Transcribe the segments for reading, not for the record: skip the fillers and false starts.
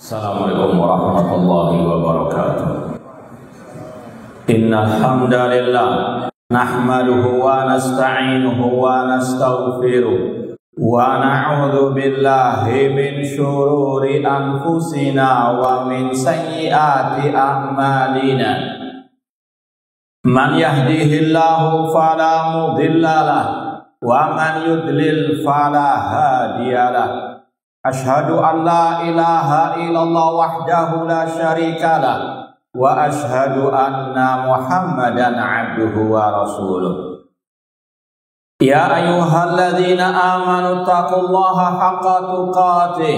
Assalamualaikum warahmatullahi wabarakatuh. Innal hamdalillah nahmaduhu wa nasta'inuhu wa nastaghfiruh wa na'udzu billahi min syururi anfusina wa min sayyiati a'malina. Man yahdihillahu fala mudhillalah wa man yudlil fala hadiyalah. Ashhadu an la ilaha illallah wahdahu la syarikalah wa ashhadu anna Muhammadan abduhu wa rasuluh. Ya ayyuhalladzina amanu taqullaha haqqa tuqatih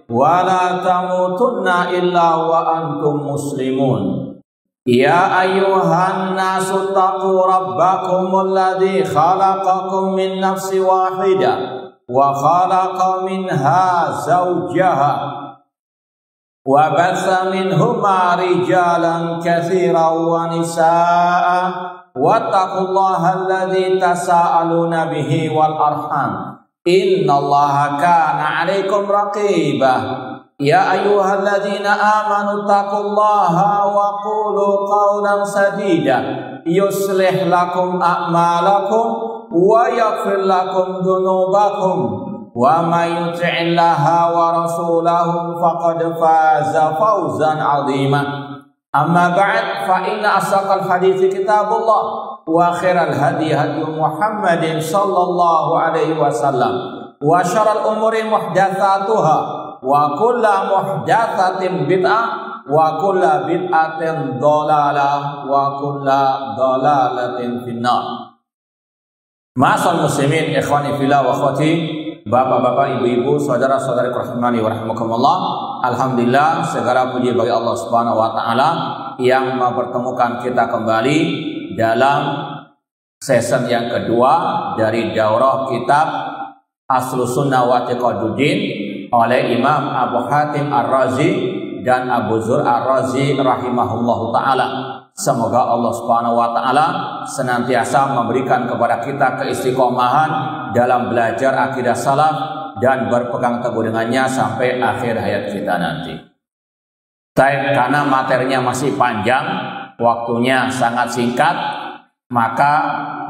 wa la tamutunna illa wa antum muslimun. Ya ayyuhan nasu taqu rabbakumul ladzi khalaqakum min nafsin wahidah wa khalaqa minha zawjaha wa batha minhuma rijalan katsiran wa nisaa wattaqullaha alladzi tasaaluna bihi wal arham innallaha kana 'alaikum raqibah. Ya ayyuhalladzina amanu taqullaha wa qulu qawlan sadida yuslih lakum a'malakum wa yaghfir lakum dhunubakum wa may yuti'illaha wa rasulahu faqad faza fawzan 'azima. Amma ba'd, fa inna asdaqal hadithi kitabullah wa khairal hadi hadi Muhammadin sallallahu alaihi wasallam wa syarrul umuri muhdatsatuha wa kullu muhdatsatin bid'ah wa kullu bid'atin dhalalah wa kullu dhalalatin finnar. Ma'asal muslimin, ikhwani fillah wa akhwati, bapak-bapak, ibu-ibu, saudara-saudari rahimani wa rahimakumullah. Alhamdulillah, segala puji bagi Allah Subhanahu wa taala yang mempertemukan kita kembali dalam season yang kedua dari daurah kitab Aslus Sunnah wa I'tiqaduddin oleh Imam Abu Hatim Ar-Razi dan Abu Zur Ar-Razi rahimahullahu taala. Semoga Allah Subhanahu wa taala senantiasa memberikan kepada kita keistiqomahan dalam belajar akidah salaf dan berpegang teguh dengannya sampai akhir hayat kita nanti. Karena materinya masih panjang, waktunya sangat singkat, maka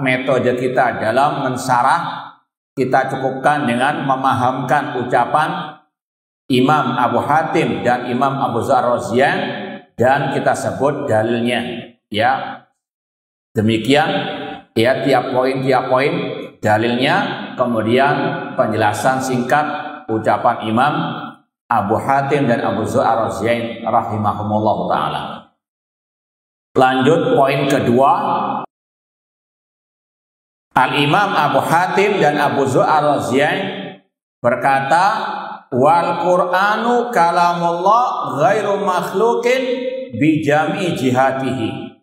metode kita dalam mensyarah kita cukupkan dengan memahamkan ucapan Imam Abu Hatim dan Imam Abu Zur Ar-Razian dan kita sebut dalilnya, ya. Demikian ya, tiap poin dalilnya, kemudian penjelasan singkat ucapan Imam Abu Hatim dan Abu Zur Ar-Razian rahimahumullah taala. Lanjut poin kedua. Al-Imam Abu Hatim dan Abu Zur Ar-Razian berkata, wal Qur'anu kalamullah ghairu makhluqin bi jami' jihatihi.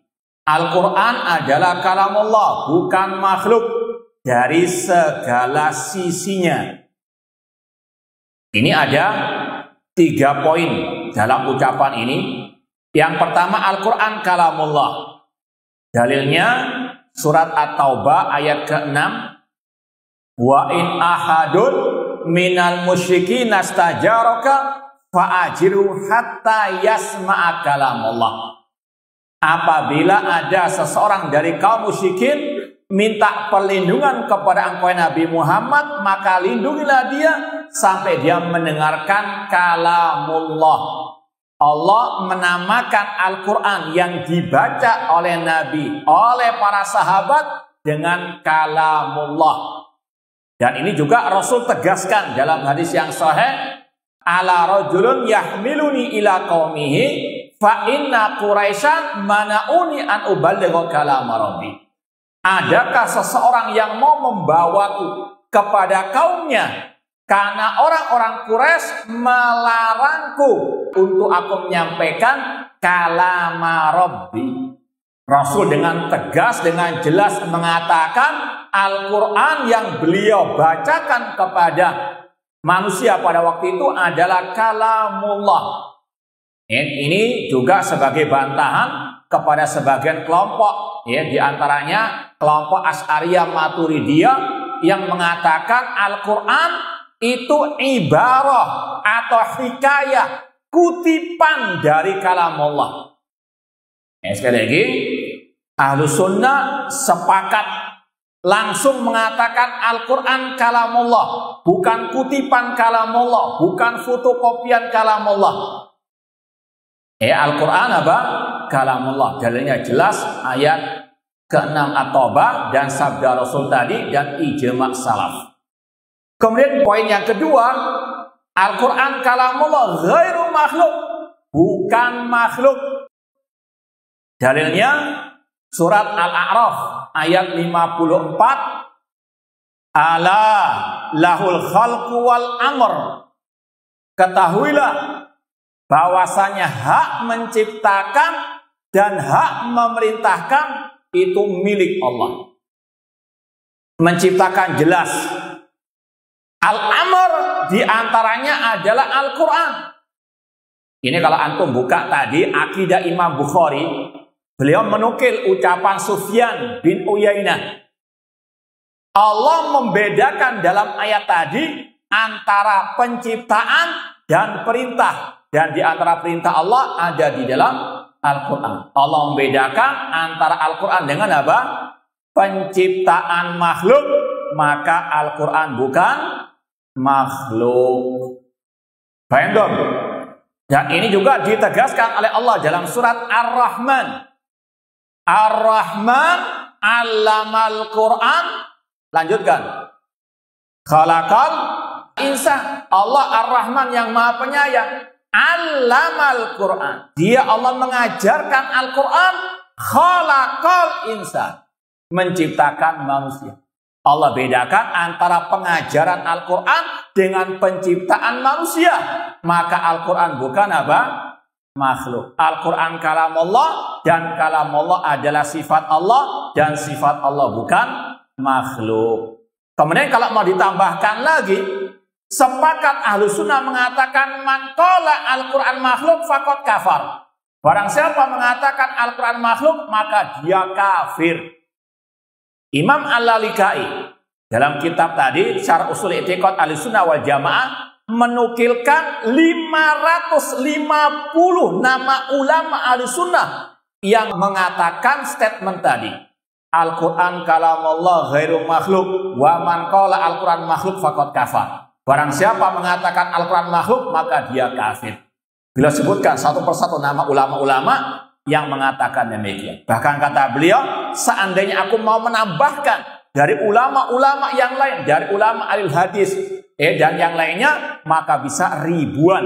Al-Qur'an adalah kalamullah, bukan makhluk dari segala sisinya. Ini ada 3 poin dalam ucapan ini. Yang pertama, Al-Qur'an kalamullah. Dalilnya surat At-Taubah ayat ke-6. Wa in ahadun minal musyrikin nastajaraka fa'ajiru hatta yasma'a kalamullah. Apabila ada seseorang dari kaum musyrikin minta perlindungan kepada engkau Nabi Muhammad, maka lindungilah dia sampai dia mendengarkan kalamullah. Allah menamakan Al-Quran yang dibaca oleh Nabi, oleh para sahabat dengan kalamullah. Dan ini juga Rasul tegaskan dalam hadis yang sahih, ala rajulun yahmiluni ila qaumihi fa inna quraisyan mana'uni an uballigha kalam rabbi. Adakah seseorang yang mau membawaku kepada kaumnya karena orang-orang Quraisy melarangku untuk aku menyampaikan kalam rabbi. Rasul dengan tegas, dengan jelas mengatakan Al-Quran yang beliau bacakan kepada manusia pada waktu itu adalah kalamullah. Ini juga sebagai bantahan kepada sebagian kelompok, ya, diantaranya kelompok Asy'ariyah Maturidiyah yang mengatakan Al-Quran itu ibarah atau hikayah kutipan dari kalam Allah. Sekali lagi, Ahlus Sunnah sepakat langsung mengatakan Al-Quran kalamullah, bukan kutipan kalamullah, bukan fotokopian kalamullah. Al-Quran apa? Kalamullah. Dalilnya jelas, ayat ke-6 At-Taubah dan sabda Rasul tadi dan ijma' salaf. Kemudian poin yang kedua, Al-Quran kalamullah ghairu makhluk, bukan makhluk. Dalilnya surat Al-A'raf ayat 54, Ala lahul khalqu wal amr. Ketahuilah bahwasanya hak menciptakan dan hak memerintahkan itu milik Allah. Menciptakan jelas. Al-amr diantaranya adalah Al-Quran. Ini kalau antum buka tadi akidah Imam Bukhari, beliau menukil ucapan Sufyan bin Uyainah. Allah membedakan dalam ayat tadi antara penciptaan dan perintah. Dan di antara perintah Allah ada di dalam Al-Quran. Allah membedakan antara Al-Quran dengan apa? Penciptaan makhluk. Maka Al-Quran bukan makhluk. Paham dong? Dan ini juga ditegaskan oleh Allah dalam surat Ar-Rahman. Ar-Rahman allamal Quran. Lanjutkan. Khalaqal insan. Allah Ar-Rahman yang maha penyayang. Allamal Quran. Dia Allah mengajarkan Al-Quran. Khalaqal insan. Menciptakan manusia. Allah bedakan antara pengajaran Al-Quran dengan penciptaan manusia. Maka Al-Quran bukan apa? Makhluk. Al-Quran kalam Allah dan kalam Allah adalah sifat Allah dan sifat Allah bukan makhluk. Kemudian kalau mau ditambahkan lagi, sepakat Ahlus Sunnah mengatakan man qala Al-Quran makhluk faqad kafar. Barang siapa mengatakan Al-Quran makhluk maka dia kafir. Imam Al-Lalikai dalam kitab tadi Syarh Ushul I'tiqad Ahlus Sunnah wal Jamaah menukilkan 550 nama ulama Ahlus Sunnah yang mengatakan statement tadi. Al-Quran kalamullah ghairu makhluk wa man qala Al-Quran makhluk faqad kafar. Barang siapa mengatakan Al-Quran makhluk maka dia kafir. Bila sebutkan satu persatu nama ulama-ulama yang mengatakan demikian. Bahkan kata beliau, seandainya aku mau menambahkan dari ulama-ulama yang lain, dari ulama ahli hadis dan yang lainnya, maka bisa ribuan.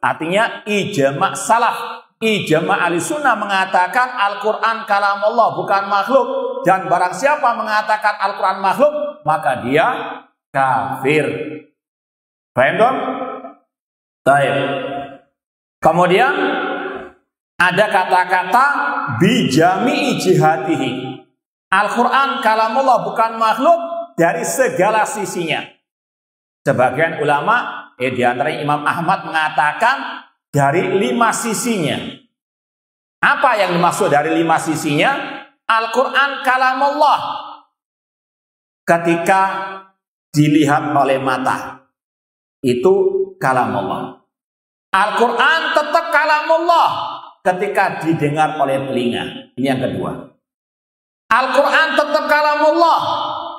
Artinya ijma' salaf, ijma' ahli sunnah mengatakan Al-Quran kalamullah bukan makhluk. Dan barang siapa mengatakan Al-Quran makhluk, maka dia kafir. Paham dong? Baik. Kemudian ada kata-kata bijami jihatihi. Al-Quran kalamullah bukan makhluk dari segala sisinya. Sebagian ulama, di antaranya Imam Ahmad mengatakan dari 5 sisinya. Apa yang dimaksud dari 5 sisinya? Al-Quran kalamullah ketika dilihat oleh mata itu kalamullah. Al-Quran tetap kalamullah ketika didengar oleh telinga. Ini yang kedua. Al-Quran tetap kalamullah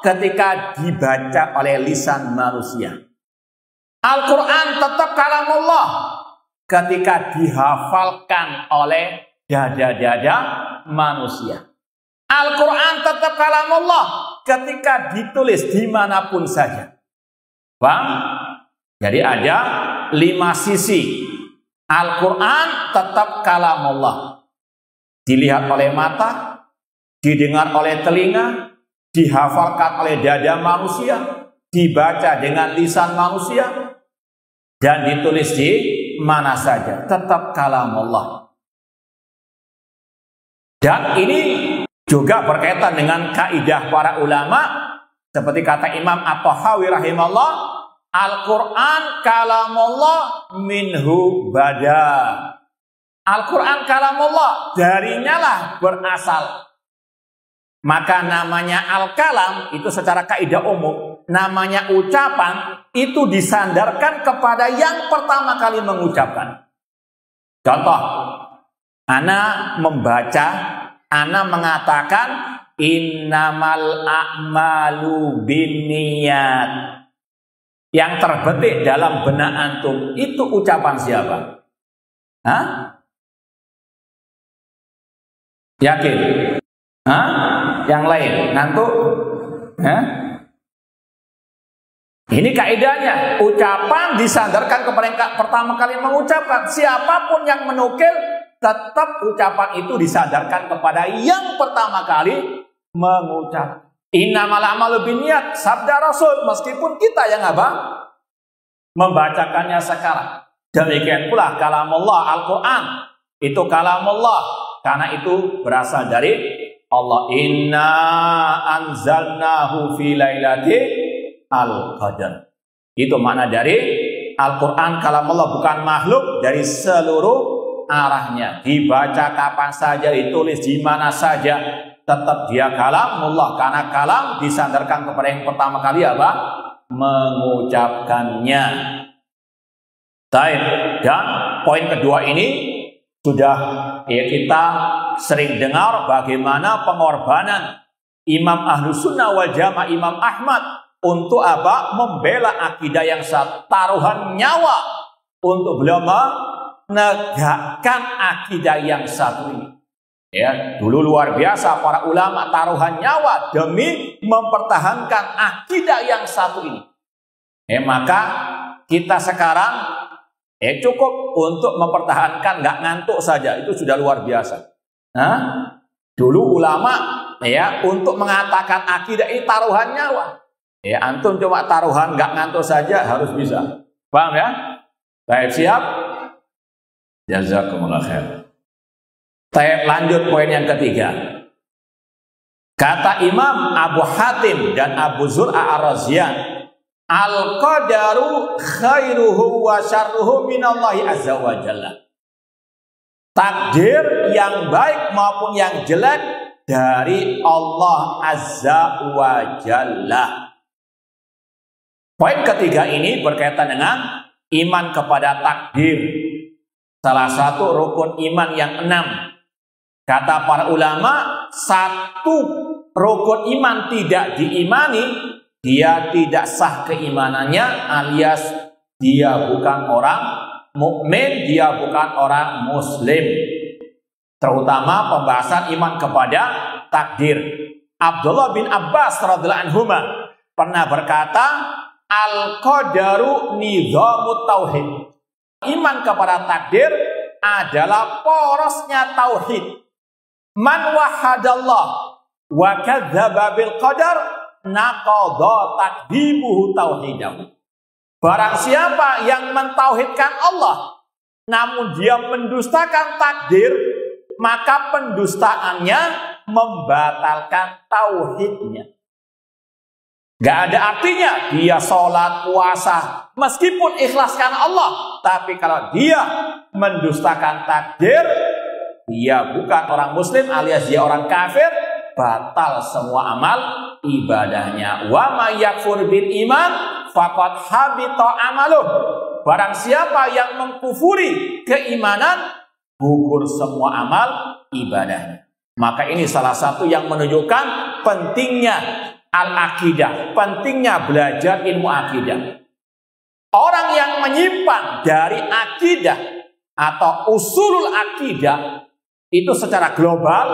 ketika dibaca oleh lisan manusia. Al-Quran tetap kalamullah ketika dihafalkan oleh dada-dada manusia. Al-Quran tetap kalamullah ketika ditulis dimanapun saja. Paham? Jadi ada 5 sisi. Al-Quran tetap kalamullah. Dilihat oleh mata, didengar oleh telinga, dihafalkan oleh dada manusia, dibaca dengan lisan manusia, dan ditulis di mana saja. Tetap kalamullah. Dan ini juga berkaitan dengan kaidah para ulama, seperti kata Imam At-Tahawi rahimahullah, Al-Quran kalamullah minhu bada. Al-Quran kalamullah darinya lah berasal. Maka namanya al-kalam itu secara kaidah umum, namanya ucapan itu disandarkan kepada yang pertama kali mengucapkan. Contoh, ana membaca, ana mengatakan innamal a'malu binniyat. Yang terbetik dalam benak antum itu ucapan siapa? Hah? Yakin? Hah? Yang lain ngantuk? Hah? Ini kaidahnya, ucapan disandarkan kepada yang pertama kali mengucapkan. Siapapun yang menukil, tetap ucapan itu disandarkan kepada yang pertama kali mengucap. Innamal a'malu binniyat, sabda Rasul, meskipun kita yang apa? Membacakannya sekarang. Demikian pula kalamullah, Al-Quran, itu kalamullah, karena itu berasal dari Allah. Inna anzalnahu fi lailati Al-Qadar. Itu makna dari Al-Quran, kalamullah, bukan makhluk, dari seluruh arahnya. Dibaca kapan saja, ditulis di mana saja, tetap dia kalamullah. Karena kalam disandarkan kepada yang pertama kali apa? Mengucapkannya. Baik. Dan poin kedua ini sudah ya kita sering dengar bagaimana pengorbanan Imam Ahlus Sunnah wal Jamaah, Imam Ahmad, untuk apa? Membela akidah yang satu, taruhan nyawa untuk beliau menegakkan akidah yang satu ini. Ya, dulu luar biasa para ulama taruhan nyawa demi mempertahankan akidah yang satu ini. Maka kita sekarang cukup untuk mempertahankan, nggak ngantuk saja, itu sudah luar biasa. Nah, dulu ulama ya untuk mengatakan akidah ini taruhan nyawa. Ya, antum cuma taruhan nggak ngantuk saja harus bisa. Paham ya? Baik, siap? Jazakumullah khair. Saya lanjut poin yang ketiga. Kata Imam Abu Hatim dan Abu Zur'a Ar-Razian, al-qadaru khairuhu wa syarruhu minallahi azza wa jalla. Takdir yang baik maupun yang jelek dari Allah azza wa jalla. Poin ketiga ini berkaitan dengan iman kepada takdir. Salah satu rukun iman yang 6. Kata para ulama, satu rukun iman tidak diimani, dia tidak sah keimanannya, alias dia bukan orang mukmin, dia bukan orang muslim. Terutama pembahasan iman kepada takdir. Abdullah bin Abbas radhiyallahu anhu pernah berkata, al-qadaru nizamut tauhid. Iman kepada takdir adalah porosnya tauhid. Man wahadallah wa kadzdzaba bil qadar naqadha takdzibuhu tauhidahu. Barang siapa yang mentauhidkan Allah namun dia mendustakan takdir, maka pendustaannya membatalkan tauhidnya. Gak ada artinya dia sholat, puasa, meskipun ikhlas karena Allah, tapi kalau dia mendustakan takdir, dia bukan orang muslim alias dia orang kafir, batal semua amal ibadahnya. Wa may yakfur bil iman faqad habita amaluh. Barang siapa yang mengkufuri keimanan, gugur semua amal ibadahnya. Maka ini salah satu yang menunjukkan pentingnya al-aqidah, pentingnya belajar ilmu akidah. Orang yang menyimpang dari akidah atau usulul akidah itu secara global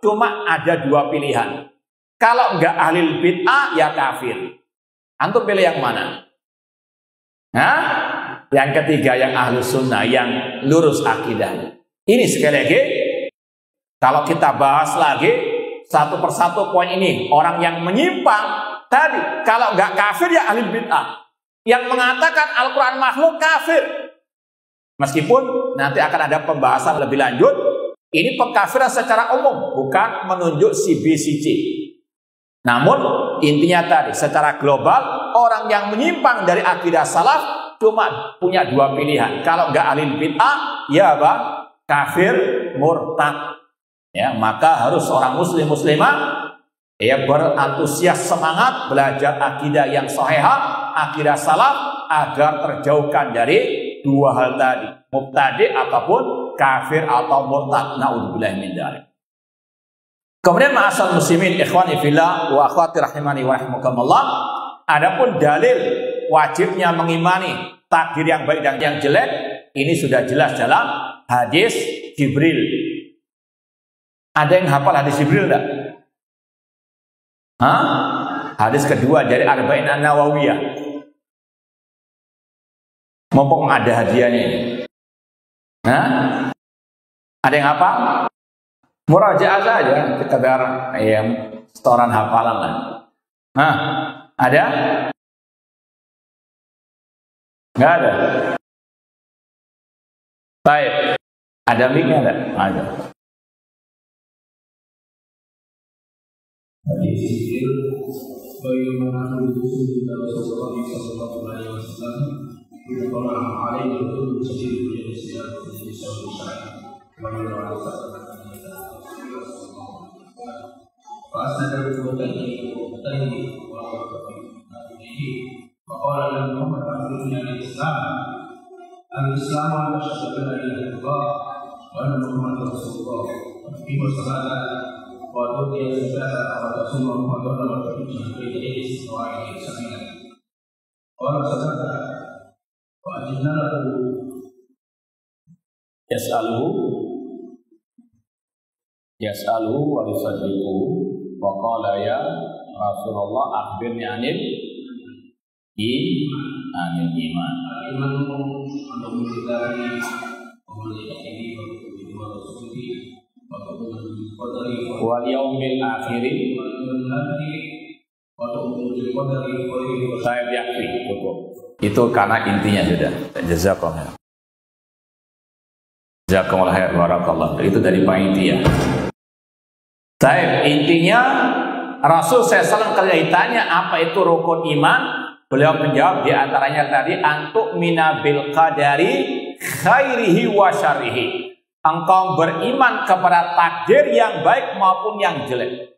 cuma ada dua pilihan. Kalau enggak ahli bid'ah ya kafir. Antum pilih yang mana? Nah, yang ketiga yang ahlu sunnah, yang lurus akidahnya. Ini sekali lagi, kalau kita bahas lagi satu persatu poin ini, orang yang menyimpang tadi, kalau enggak kafir ya ahli bid'ah. Yang mengatakan Al-Quran makhluk kafir. Meskipun nanti akan ada pembahasan lebih lanjut, ini pengkafiran secara umum, bukan menunjuk si B, si C. Namun intinya tadi, secara global, orang yang menyimpang dari akidah salaf cuma punya dua pilihan. Kalau enggak ahli bid'ah, ya apa? Kafir, murtad. Ya, maka harus orang muslim muslimah ya berantusias semangat belajar akidah yang sahihah, akidah salaf, agar terjauhkan dari dua hal tadi, mubtadi ataupun kafir atau murtad. Naudzubillah min dzalik. Kemudian ma'asal muslimin ikhwani fillah wa akhwati rahimani wa rahimakumullah, adapun dalil wajibnya mengimani takdir yang baik dan yang jelek ini sudah jelas dalam hadis Jibril. Ada yang hafal hadis Jibril enggak? Hadis kedua dari Arba'in An-Nawawiyah. Mumpung ada hadiahnya ini. Ada yang hafal? Murajaah saja, sekedar setoran hafalan lah. Ada? Enggak ada. Baik. Ada mic-nya enggak? Ada. Bagaimana Rasulullah sallallahu alaihi wasallam berdoa alaihi wa sallam فأسند بوجهه وقتيه وقتيه وقال له أخبرني عن الإسلام أن أشهد أن لا إله إلا الله وأن محمدا رسول الله وأقيم الصلاة وتؤتي الزكاة وتصوم رمضان وتحج بيت إسرائيل سبيلا قال صدقت وأجبنا له yas'aluhu wa yusaddiquhu wa qala ya Rasulullah akhbirni anil iman. Wal yaumil akhir saya yakfi cukup. Itu karena intinya sudah. Jazakallah. Jazakumullah khair barakallah. Itu dari panitia. Intinya Rasul SAW kalau ditanya apa itu rukun iman, beliau menjawab di antaranya tadi antuk mina bil qadari khairihi wa syarrihi. Engkau beriman kepada takdir yang baik maupun yang jelek.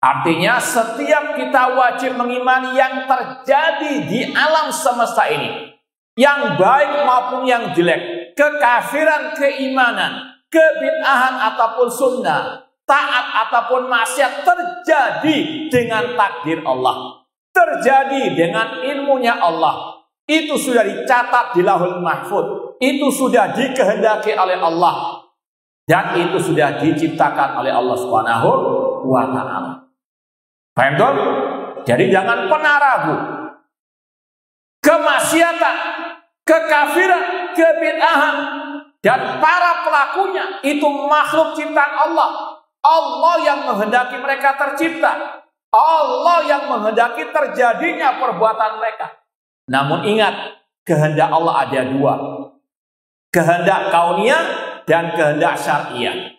Artinya setiap kita wajib mengimani yang terjadi di alam semesta ini, yang baik maupun yang jelek, kekafiran, keimanan, kebid'ahan ataupun sunnah, taat ataupun maksiat terjadi dengan takdir Allah, terjadi dengan ilmunya Allah. Itu sudah dicatat di Lauhul Mahfuz, itu sudah dikehendaki oleh Allah, dan itu sudah diciptakan oleh Allah Subhanahu wa Ta'ala. Paham dong? Jadi jangan pernah ragu. Kemaksiatan, kekafiran, kebid'ahan, dan para pelakunya itu makhluk ciptaan Allah. Allah yang menghendaki mereka tercipta. Allah yang menghendaki terjadinya perbuatan mereka. Namun ingat, kehendak Allah ada dua. Kehendak kauniyah dan kehendak syariah.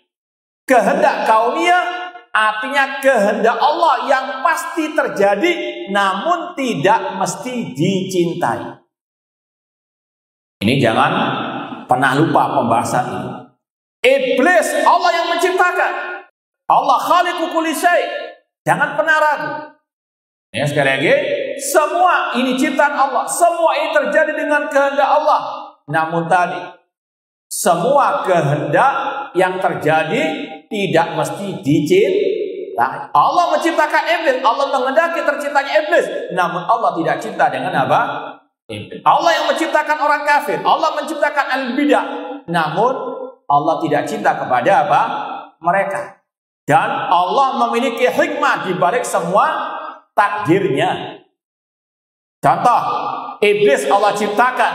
Kehendak kauniyah artinya kehendak Allah yang pasti terjadi, namun tidak mesti dicintai. Ini jangan pernah lupa pembahasan ini. Iblis Allah yang menciptakan. Allah khaliqu kulli syai'. Jangan pernah ragu. Ya, sekali lagi, semua ini ciptaan Allah, semua ini terjadi dengan kehendak Allah. Namun tadi, semua kehendak yang terjadi tidak mesti dicintai. Allah menciptakan iblis, Allah menghendaki terciptanya iblis, namun Allah tidak cinta dengan apa? Iblis. Allah yang menciptakan orang kafir, Allah menciptakan al-bidah, namun Allah tidak cinta kepada apa? Mereka. Dan Allah memiliki hikmah di balik semua takdirnya. Contoh, iblis Allah ciptakan.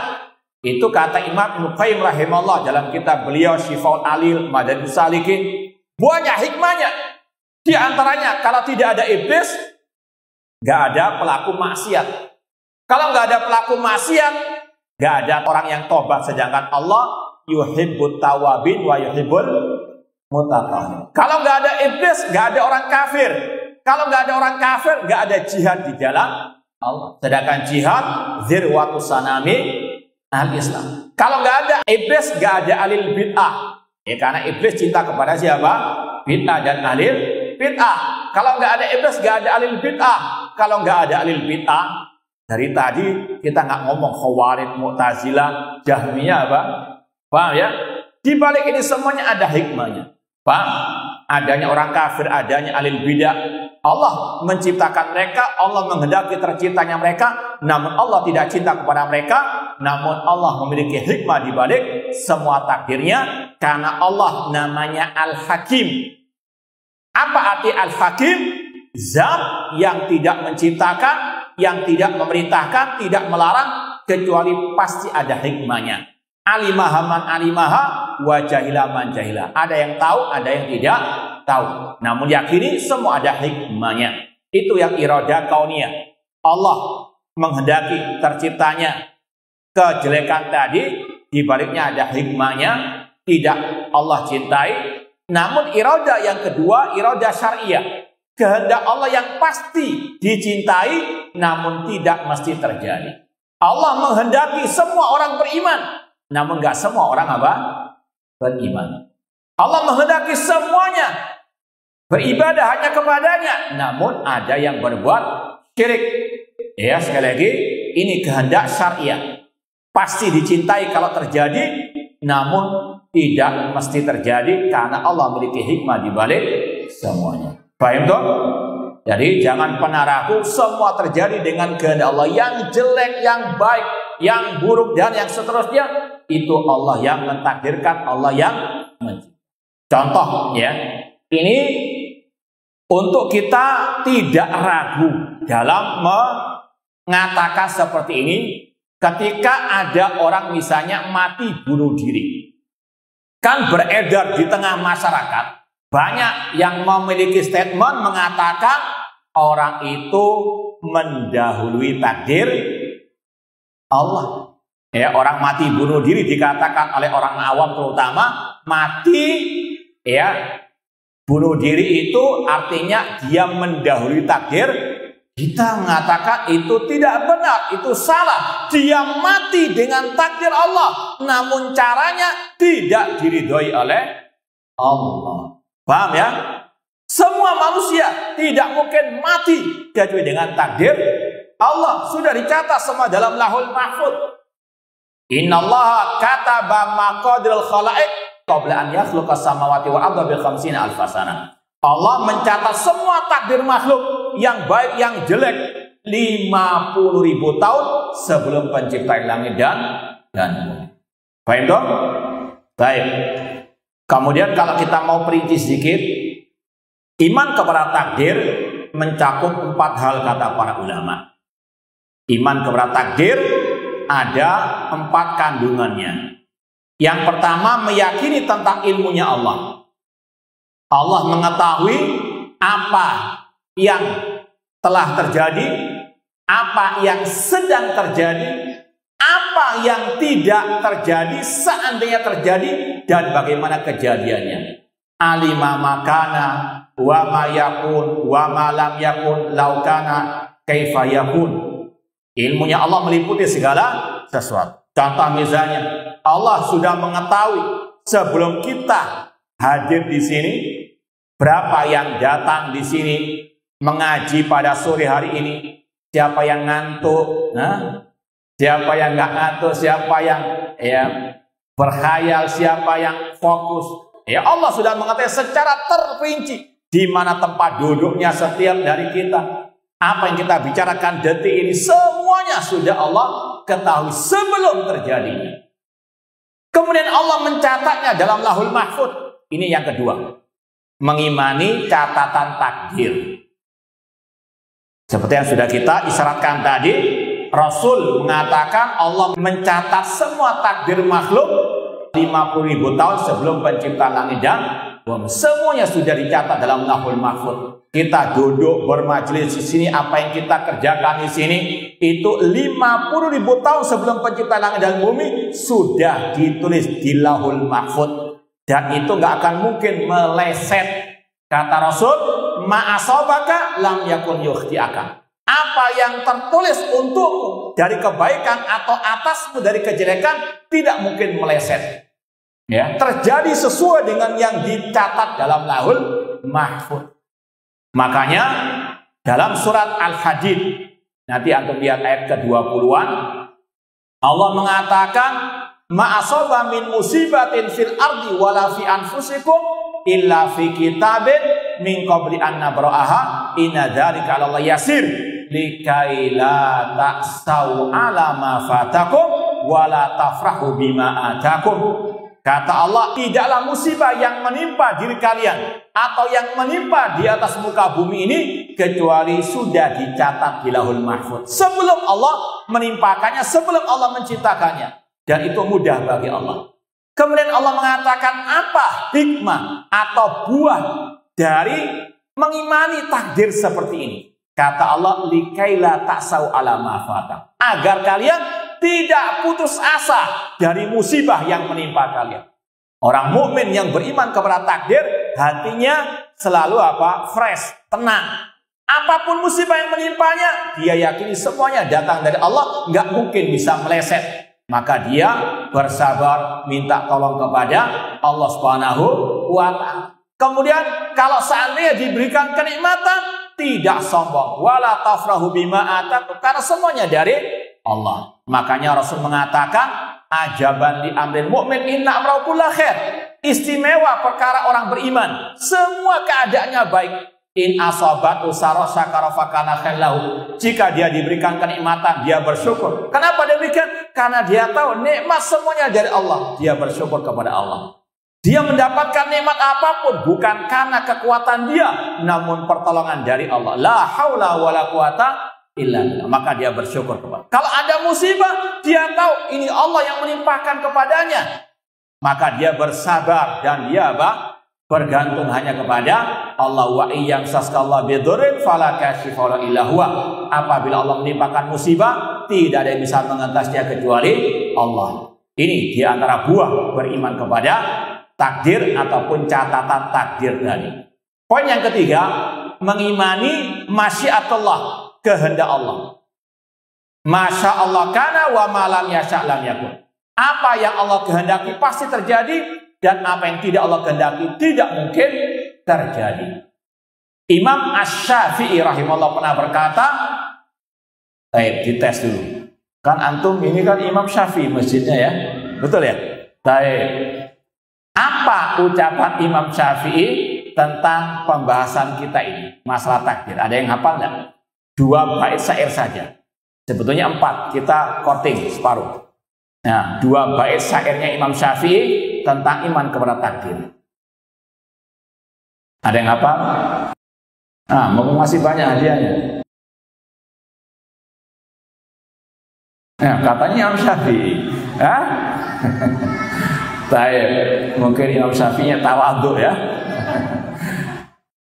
Itu kata Imam Ibnu Qayyim rahimahullah dalam kitab beliau Syifaul Alil Madarijus Salikin. Banyak hikmahnya. Di antaranya, kalau tidak ada iblis, gak ada pelaku maksiat. Kalau gak ada pelaku maksiat, gak ada orang yang tobat. Sedangkan Allah yuhibbut tawabin wa yuhibbul mutatahhirin. Kalau nggak ada iblis, nggak ada orang kafir. Kalau nggak ada orang kafir, nggak ada jihad di jalan Allah. Sedangkan jihad zirwatu sanami al-Islam. Kalau nggak ada iblis, nggak ada alil bid'ah. Ya, karena iblis cinta kepada siapa? Bid'ah dan alil bid'ah. Kalau nggak ada iblis, nggak ada alil bid'ah. Kalau nggak ada alil bid'ah, Dari tadi kita nggak ngomong Khawarij, Mu'tazilah, Jahmiyah, apa? Paham ya? Di balik ini semuanya ada hikmahnya. Paham? Adanya orang kafir, adanya alil bidah. Allah menciptakan mereka, Allah menghendaki terciptanya mereka, namun Allah tidak cinta kepada mereka, namun Allah memiliki hikmah di balik semua takdirnya, karena Allah namanya Al-Hakim. Apa arti Al-Hakim? Zat yang tidak menciptakan, yang tidak memerintahkan, tidak melarang, kecuali pasti ada hikmahnya. Alimaha man alimaha, wa jahila man jahila. Ada yang tahu, ada yang tidak tahu. Namun yakini semua ada hikmahnya. Itu yang iradah kauniyah. Allah menghendaki terciptanya kejelekan tadi, di baliknya ada hikmahnya, tidak Allah cintai. Namun iradah yang kedua, iradah syariah. Kehendak Allah yang pasti dicintai, namun tidak mesti terjadi. Allah menghendaki semua orang beriman, namun gak semua orang apa? Beriman. Allah menghendaki semuanya beribadah hanya kepadanya, namun ada yang berbuat syirik. Ya, sekali lagi, ini kehendak syariah. Pasti dicintai kalau terjadi, namun tidak mesti terjadi karena Allah memiliki hikmah di balik semuanya. Paham toh? Jadi jangan pernah ragu, semua terjadi dengan kehendak Allah. Yang jelek, yang baik, yang buruk, dan yang seterusnya, itu Allah yang mentakdirkan, Allah yang menciptakan. Contoh ya, ini untuk kita tidak ragu dalam mengatakan seperti ini, ketika ada orang misalnya mati bunuh diri. Kan beredar di tengah masyarakat, banyak yang memiliki statement mengatakan orang itu mendahului takdir Allah. Ya, orang mati bunuh diri dikatakan oleh orang awam terutama mati, ya, bunuh diri itu artinya dia mendahului takdir. Kita mengatakan itu tidak benar, itu salah. Dia mati dengan takdir Allah, namun caranya tidak diridhoi oleh Allah. Paham ya? Semua manusia tidak mungkin mati kecuali dengan takdir Allah. Sudah dicatat semua dalam Lauhul Mahfuz. Innallaha kataba maqadirul khalaiq qabla an yakhluqas samawati wal arda bi 50 alf sanah. Allah mencatat semua takdir makhluk, yang baik yang jelek, 50.000 tahun sebelum penciptaan langit dan bumi. Paham dong? Baik. Kemudian kalau kita mau perinci sedikit, iman kepada takdir mencakup 4 hal kata para ulama. Iman kepada takdir ada 4 kandungannya. Yang pertama, meyakini tentang ilmunya Allah. Allah mengetahui apa yang telah terjadi, apa yang sedang terjadi, apa yang tidak terjadi, seandainya terjadi, dan bagaimana kejadiannya. Alima makana wa ma yakun wa ma lam yakun law kana kaifa yakun. Ilmunya Allah meliputi segala sesuatu. Contoh misalnya, Allah sudah mengetahui sebelum kita hadir di sini, berapa yang datang di sini mengaji pada sore hari ini, siapa yang ngantuk, siapa yang nggak ngantuk, siapa yang berkhayal, siapa yang fokus. Ya, Allah sudah mengetahui secara terperinci di mana tempat duduknya setiap dari kita. Apa yang kita bicarakan detik ini semuanya sudah Allah ketahui sebelum terjadinya. Kemudian Allah mencatatnya dalam Lauhul Mahfuz. Ini yang kedua, mengimani catatan takdir. Seperti yang sudah kita isyaratkan tadi, Rasul mengatakan Allah mencatat semua takdir makhluk 50.000 tahun sebelum penciptaan langit dan bumi. Semuanya sudah dicatat dalam Lauhul Mahfuz. Kita duduk bermajelis di sini, apa yang kita kerjakan di sini itu 50.000 tahun sebelum penciptaan langit dan bumi sudah ditulis di Lauhul Mahfuz. Dan itu nggak akan mungkin meleset. Kata Rasul, ma'asobaka lam yakun yukhti'aka. Apa yang tertulis untukmu dari kebaikan atau atasmu dari kejelekan tidak mungkin meleset. Ya, terjadi sesuai dengan yang dicatat dalam Lauhul Mahfuz. Makanya dalam surat Al-Hadid, Nanti antum lihat ayat ke-20-an. Allah mengatakan, ma asaba min musibatin fil ardi wala fi anfusikum illa fi kitabin min qabli an nabra'aha inna dzalika 'ala Allah yasir likai la ta'sau 'ala ma fatakum wala tafrahu bima atakum. Kata Allah, tidaklah musibah yang menimpa diri kalian atau yang menimpa di atas muka bumi ini kecuali sudah dicatat di Lauhul Mahfuz sebelum Allah menimpakannya, sebelum Allah menciptakannya, dan itu mudah bagi Allah. Kemudian Allah mengatakan apa hikmah atau buah dari mengimani takdir seperti ini. Kata Allah, likaila ta'sau 'ala ma fatak, agar kalian tidak putus asa dari musibah yang menimpa kalian. Orang mukmin yang beriman kepada takdir, hatinya selalu apa? Fresh, tenang. Apapun musibah yang menimpanya, dia yakini semuanya datang dari Allah, nggak mungkin bisa meleset. Maka dia bersabar, minta tolong kepada Allah Subhanahu wa Ta'ala. Kemudian kalau seandainya diberikan kenikmatan, tidak sombong. Wala tafrahu bima atakum, karena semuanya dari Allah. Makanya Rasul mengatakan, ajaban li amril mu'min inna amrahu kullahu khair. Istimewa perkara orang beriman, semua keadaannya baik. In asobat usara syakara fakana khailahu. Jika dia diberikan kenikmatan, dia bersyukur. Kenapa demikian? Karena dia tahu nikmat semuanya dari Allah. Dia bersyukur kepada Allah. Dia mendapatkan nikmat apapun bukan karena kekuatan dia, namun pertolongan dari Allah. La haula wala quwata illa billah. Maka dia bersyukur kepada. Kalau ada musibah, dia tahu ini Allah yang menimpakan kepadanya. Maka dia bersabar dan dia bergantung hanya kepada Allah. Wa iyyam saskallahu bidurrin fala kashifa illa huwa. Apabila Allah menimpakan musibah, tidak ada yang bisa mengentasnya kecuali Allah. Ini di antara buah beriman kepada takdir ataupun catatan takdir tadi. Poin yang ketiga, mengimani masyiatullah, kehendak Allah. Masya Allah kana wa malam yasha' lam yakun. Apa yang Allah kehendaki pasti terjadi, dan apa yang tidak Allah kehendaki tidak mungkin terjadi. Imam Asy-Syafi'i rahimahullah pernah berkata, dites dulu. Kan antum ini kan Imam Syafi'i masjidnya ya, betul ya? Apa ucapan Imam Syafi'i tentang pembahasan kita ini, masalah takdir? Ada yang hafal nggak? 2 bait syair saja. Sebetulnya 4, kita korting separuh. Nah, 2 bait syairnya Imam Syafi'i tentang iman kepada takdir. Ada yang hafal? Nah, masih banyak hadiahnya. Nah, katanya Imam Syafi'i. Mungkin Imam Syafi'inya tawadhu ya.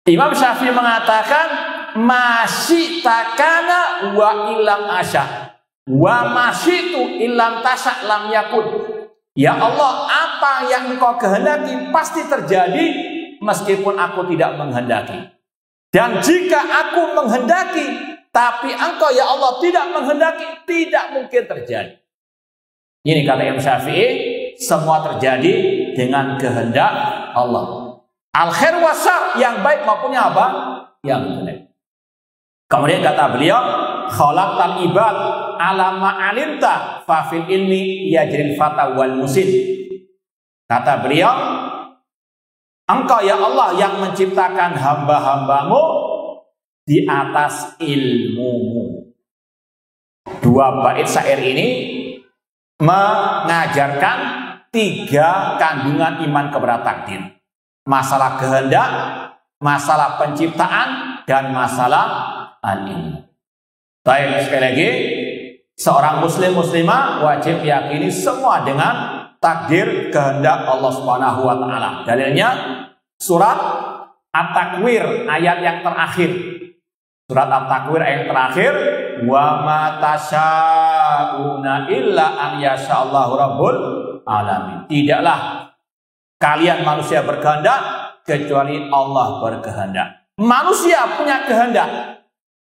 Imam Syafi'i mengatakan, masyitakana wa ilam asya wa masyitu ilam tasya lam yakun. Ya Allah, apa yang Engkau kehendaki pasti terjadi meskipun aku tidak menghendaki. Dan jika aku menghendaki tapi Engkau ya Allah tidak menghendaki, tidak mungkin terjadi. Ini kata Imam Syafi'i, semua terjadi dengan kehendak Allah. Al-khair wasar, yang baik maupun yang apa? Yang jelek. Kemudian kata beliau, khalaqtal ibad ala ma'alimta fa fil ilmi yajril fata wal musid. Kata beliau, Engkau ya Allah yang menciptakan hamba-hambamu di atas ilmumu. 2 bait syair ini mengajarkan 3 kandungan iman kepada takdir. Masalah kehendak, masalah penciptaan, dan masalah al-ilmu. Baik, sekali lagi, seorang muslim muslimah wajib yakini semua dengan takdir kehendak Allah Subhanahu wa Ta'ala. Dalilnya surat At-Takwir ayat yang terakhir. Surat At-Takwir ayat yang terakhir, wa ma tasyauna illa an yasha'allahu rabbul alamin. Tidaklah kalian manusia berkehendak kecuali Allah berkehendak. Manusia punya kehendak,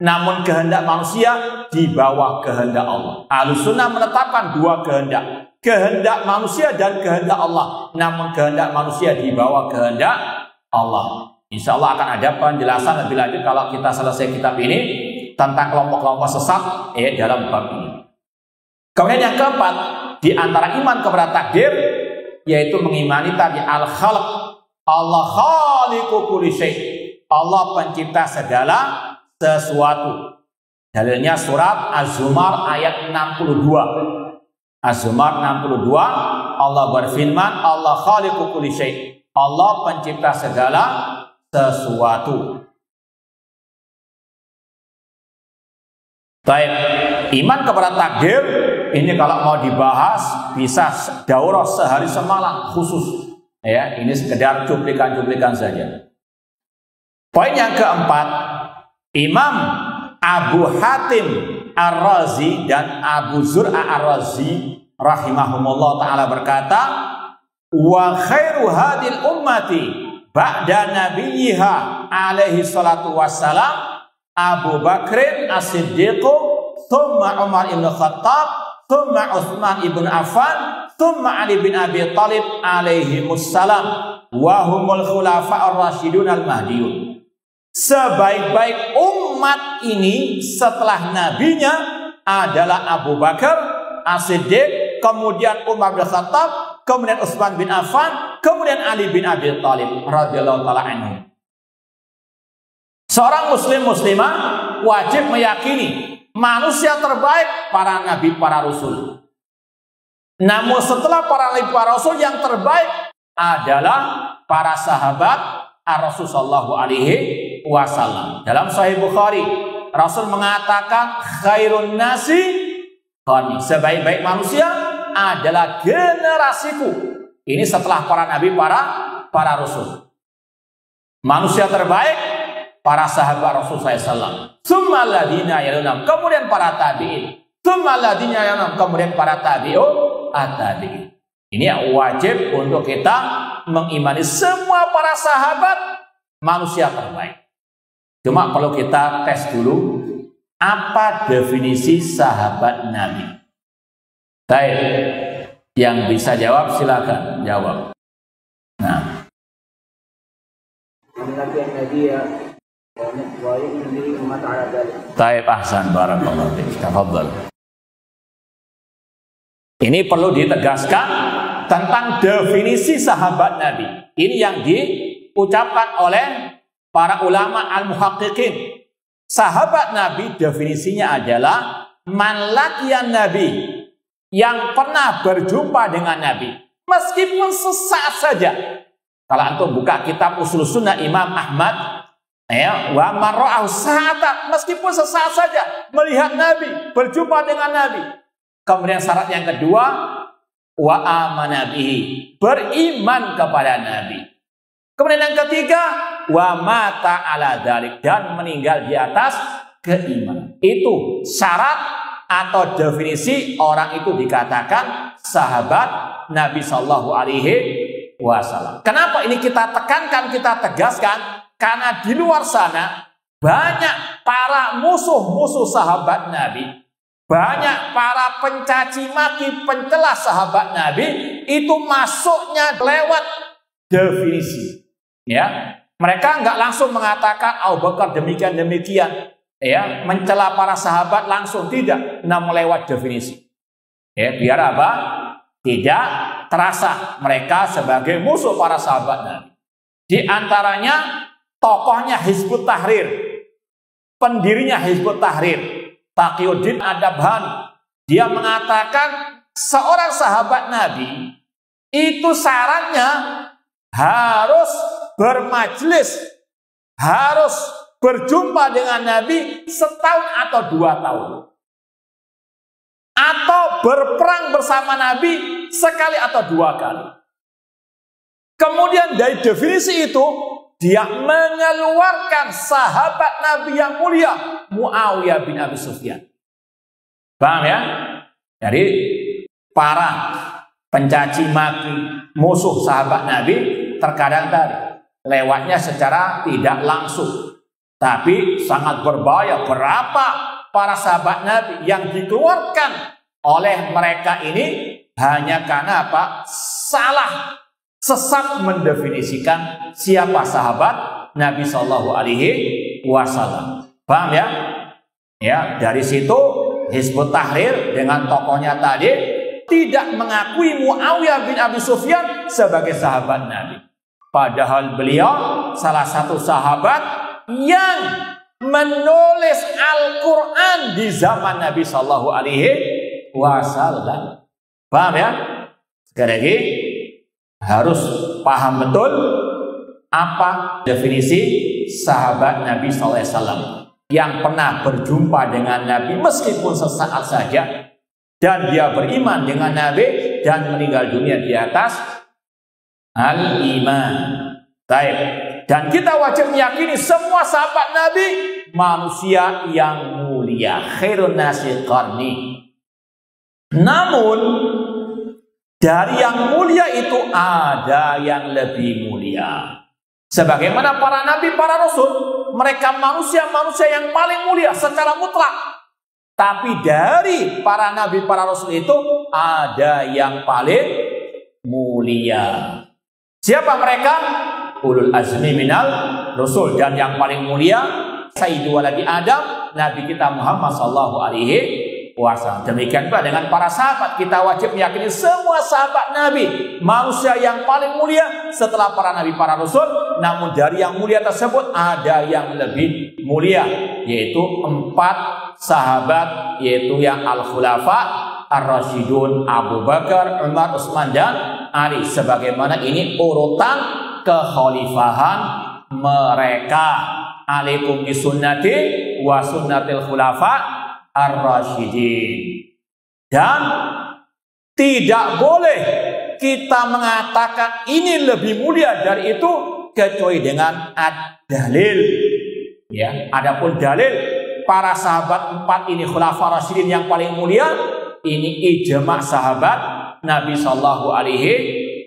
namun kehendak manusia di bawah kehendak Allah. Ahlussunnah menetapkan 2 kehendak, kehendak manusia dan kehendak Allah. Namun kehendak manusia di bawah kehendak Allah. Insya Allah akan ada penjelasan lebih lanjut kalau kita selesai kitab ini tentang kelompok-kelompok sesat dalam bab ini. Kemudian yang keempat, di antara iman kepada takdir yaitu mengimani tadi al-khalq. Allah khaliqu kulli syai'. Allah pencipta segala sesuatu. Dalilnya surat Az-Zumar ayat 62. Az-Zumar 62, Allah berfirman, Allah khaliqu kulli syai'. Allah pencipta segala sesuatu. Baik, iman kepada takdir ini kalau mau dibahas bisa daurah sehari semalam khusus. Ya, ini sekedar cuplikan-cuplikan saja. Poin yang keempat, Imam Abu Hatim Ar-Razi dan Abu Zur'a Ar-Razi rahimahumullah ta'ala berkata, wa khairu hadil ummati ba'da nabiyyiha alaihi salatu wassalam Abu Bakrin As-Siddiqu thumma Umar ibn Khattab thumma Utsman ibn Affan thumma Ali bin Abi Thalib alaihi wassalam wa humul khulafa'ur rasyidun al-mahdiyun. Sebaik-baik umat ini setelah nabinya adalah Abu Bakar As-Siddiq, kemudian Umar bin Khattab, kemudian Utsman bin Affan, kemudian Ali bin Abi Thalib radhiyallahu taala anhu. Seorang muslim muslimah wajib meyakini manusia terbaik para nabi, para rasul. Namun setelah para nabi, para rasul yang terbaik adalah para sahabat Rasul sallallahu alaihi wasallam. Dalam Sahih Bukhari, Rasul mengatakan khairun nasi qarni. Sebaik-baik manusia adalah generasiku. Ini setelah para nabi, para rasul. Manusia terbaik para sahabat Rasul SAW. Tsumma alladziina yalunhum, kemudian para tabi'in. Tsumma alladziina yalunhum, kemudian para tabi'ut at-tabi'in. Ini wajib untuk kita mengimani semua para sahabat manusia terbaik. Cuma perlu kita tes dulu apa definisi sahabat Nabi. Baik, yang bisa jawab silakan jawab. Nah, Taib ahsan barakallahu fiik. Tafadhal. Ini perlu ditegaskan tentang definisi sahabat Nabi. Ini yang diucapkan oleh para ulama al-muhaqqiqin. Sahabat Nabi definisinya adalah man laqiyan Nabi, yang pernah berjumpa dengan Nabi meskipun sesaat saja. Kalau antum buka kitab Ushul Sunnah Imam Ahmad, wa man ra'ahu sa'atan, meskipun sesaat saja melihat Nabi, berjumpa dengan Nabi. Kemudian syarat yang kedua, wa amana bihi, beriman kepada Nabi. Kemudian yang ketiga, wa mata ala dzalik, dan meninggal di atas keimanan. Itu syarat atau definisi orang itu dikatakan sahabat Nabi sallallahu alaihi wasallam. Kenapa ini kita tekankan, kita tegaskan? Karena di luar sana banyak para musuh-musuh sahabat Nabi, banyak para pencaci maki, pencela sahabat Nabi, itu masuknya lewat definisi. Ya, mereka nggak langsung mengatakan Abu Bakar demikian, ya, mencela para sahabat langsung, tidak, namun lewat definisi. Ya, biar apa? Tidak terasa mereka sebagai musuh para sahabat Nabi. Di antaranya tokohnya Hizbut Tahrir, pendirinya Hizbut Tahrir, Taqiyuddin Adabhani, dia mengatakan seorang sahabat Nabi itu syaratnya harus bermajlis, harus berjumpa dengan Nabi setahun atau 2 tahun, atau berperang bersama Nabi sekali atau 2 kali. Kemudian dari definisi itu dia mengeluarkan sahabat Nabi yang mulia Muawiyah bin Abi Sufyan. Paham ya? Jadi para pencaci maki, musuh sahabat Nabi terkadang tadi lewatnya secara tidak langsung, tapi sangat berbahaya. Berapa para sahabat Nabi yang dikeluarkan oleh mereka ini hanya karena apa? Salah, sesat mendefinisikan siapa sahabat Nabi Shallallahu Alaihi Wasallam. Paham ya? Ya, dari situ Hizbut Tahrir dengan tokohnya tadi tidak mengakui Muawiyah bin Abi Sufyan sebagai sahabat Nabi. Padahal beliau salah satu sahabat yang menulis Al-Quran di zaman Nabi Sallallahu Alaihi Wasallam. Paham ya? Sekali lagi harus paham betul apa definisi sahabat Nabi Sallallahu Alaihi Wasallam yang pernah berjumpa dengan Nabi meskipun sesaat saja, dan dia beriman dengan Nabi dan meninggal dunia di atas al-iman. Baik. Dan kita wajib meyakini semua sahabat Nabi manusia yang mulia, khairun nasi qarni. Namun dari yang mulia itu ada yang lebih mulia. Sebagaimana para nabi, para rasul, mereka manusia-manusia yang paling mulia secara mutlak. Tapi dari para nabi, para rasul itu ada yang paling mulia. Siapa mereka? Ulul azmi minal rasul. Dan yang paling mulia Sayyidu waladi Adam, Nabi kita Muhammad sallallahu alaihi wasallam. Demikian pula dengan para sahabat, kita wajib meyakini semua sahabat Nabi manusia yang paling mulia setelah para nabi, para rasul. Namun dari yang mulia tersebut ada yang lebih mulia, yaitu 4 sahabat, yaitu yang al-khulafa ar-rasyidun, Abu Bakar, Umar, Utsman dan Ali. Sebagaimana ini urutan kekhalifahan mereka. Alaikum bisunnati wa sunnatil khulafa ar-rasyidin. Dan tidak boleh kita mengatakan ini lebih mulia dari itu kecuali dengan ad-dalil. Ya, adapun dalil para sahabat 4 ini khulafa rasyidin yang paling mulia, ini ijma' sahabat Nabi sallallahu alaihi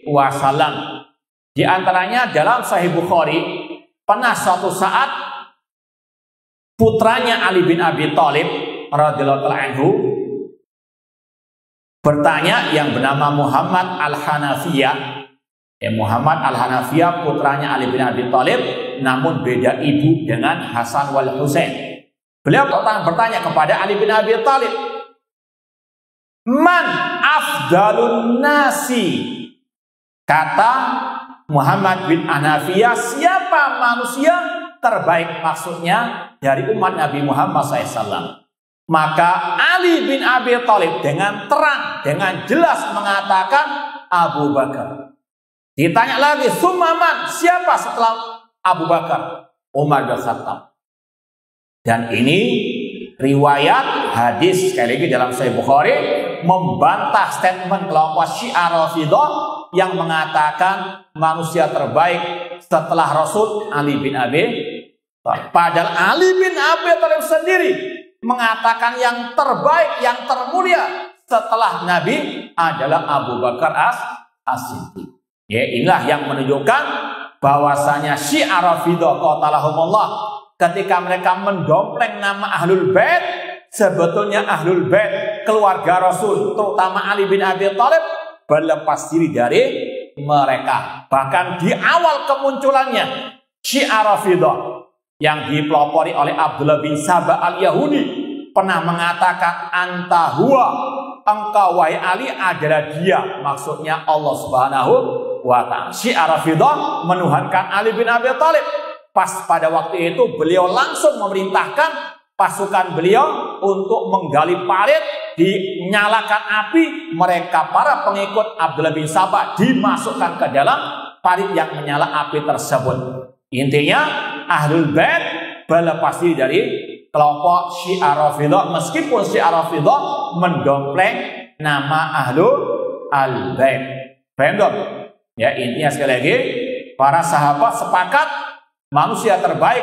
wasallam. Di antaranya dalam Sahih Bukhari, pernah suatu saat putranya Ali bin Abi Thalib radhiyallahu anhu bertanya, yang bernama Muhammad Al-Hanafiyah. Muhammad Al-Hanafiyah putranya Ali bin Abi Thalib, namun beda ibu dengan Hasan wal Husain. Beliau bertanya kepada Ali bin Abi Thalib, "Man afdalun nasi?" Kata Muhammad bin Hanafiyah, siapa manusia terbaik, maksudnya dari umat Nabi Muhammad SAW. Maka Ali bin Abi Thalib dengan terang, dengan jelas mengatakan Abu Bakar. Ditanya lagi, Sumaman, siapa setelah Abu Bakar? Umar bin Khattab. Dan ini riwayat hadis, sekali lagi dalam Sahih Bukhari, membantah statement kelompok Syiah Rafidhah yang mengatakan manusia terbaik setelah Rasul Ali bin Abi Thalib. Padahal Ali bin Abi Thalib sendiri mengatakan yang terbaik, yang termulia setelah Nabi adalah Abu Bakar As-Siddiq. Ya, inilah yang menunjukkan bahwasanya Syiah Rafidhah qatalahumullah ketika mereka mendompleng nama Ahlul Bait, sebetulnya Ahlul Bait keluarga Rasul, terutama Ali bin Abi Thalib, berlepas diri dari mereka. Bahkan di awal kemunculannya Syiah Rafidhah yang dipelopori oleh Abdullah bin Saba al-Yahudi pernah mengatakan, anta huwa, engkau wahai Ali adalah dia, maksudnya Allah Subhanahu wa ta'ala. Syiah Rafidhah menuhankan Ali bin Abi Thalib. Pas pada waktu itu beliau langsung memerintahkan pasukan beliau untuk menggali parit, dinyalakan api, mereka para pengikut Abdullah bin Saba dimasukkan ke dalam parit yang menyala api tersebut. Intinya Ahlul Bait berlepas diri dari kelompok Syiah Rafidhah, meskipun Syiah Rafidhah mendompleng nama Ahlul Bait. Paham dong? Ya, intinya sekali lagi para sahabat sepakat manusia terbaik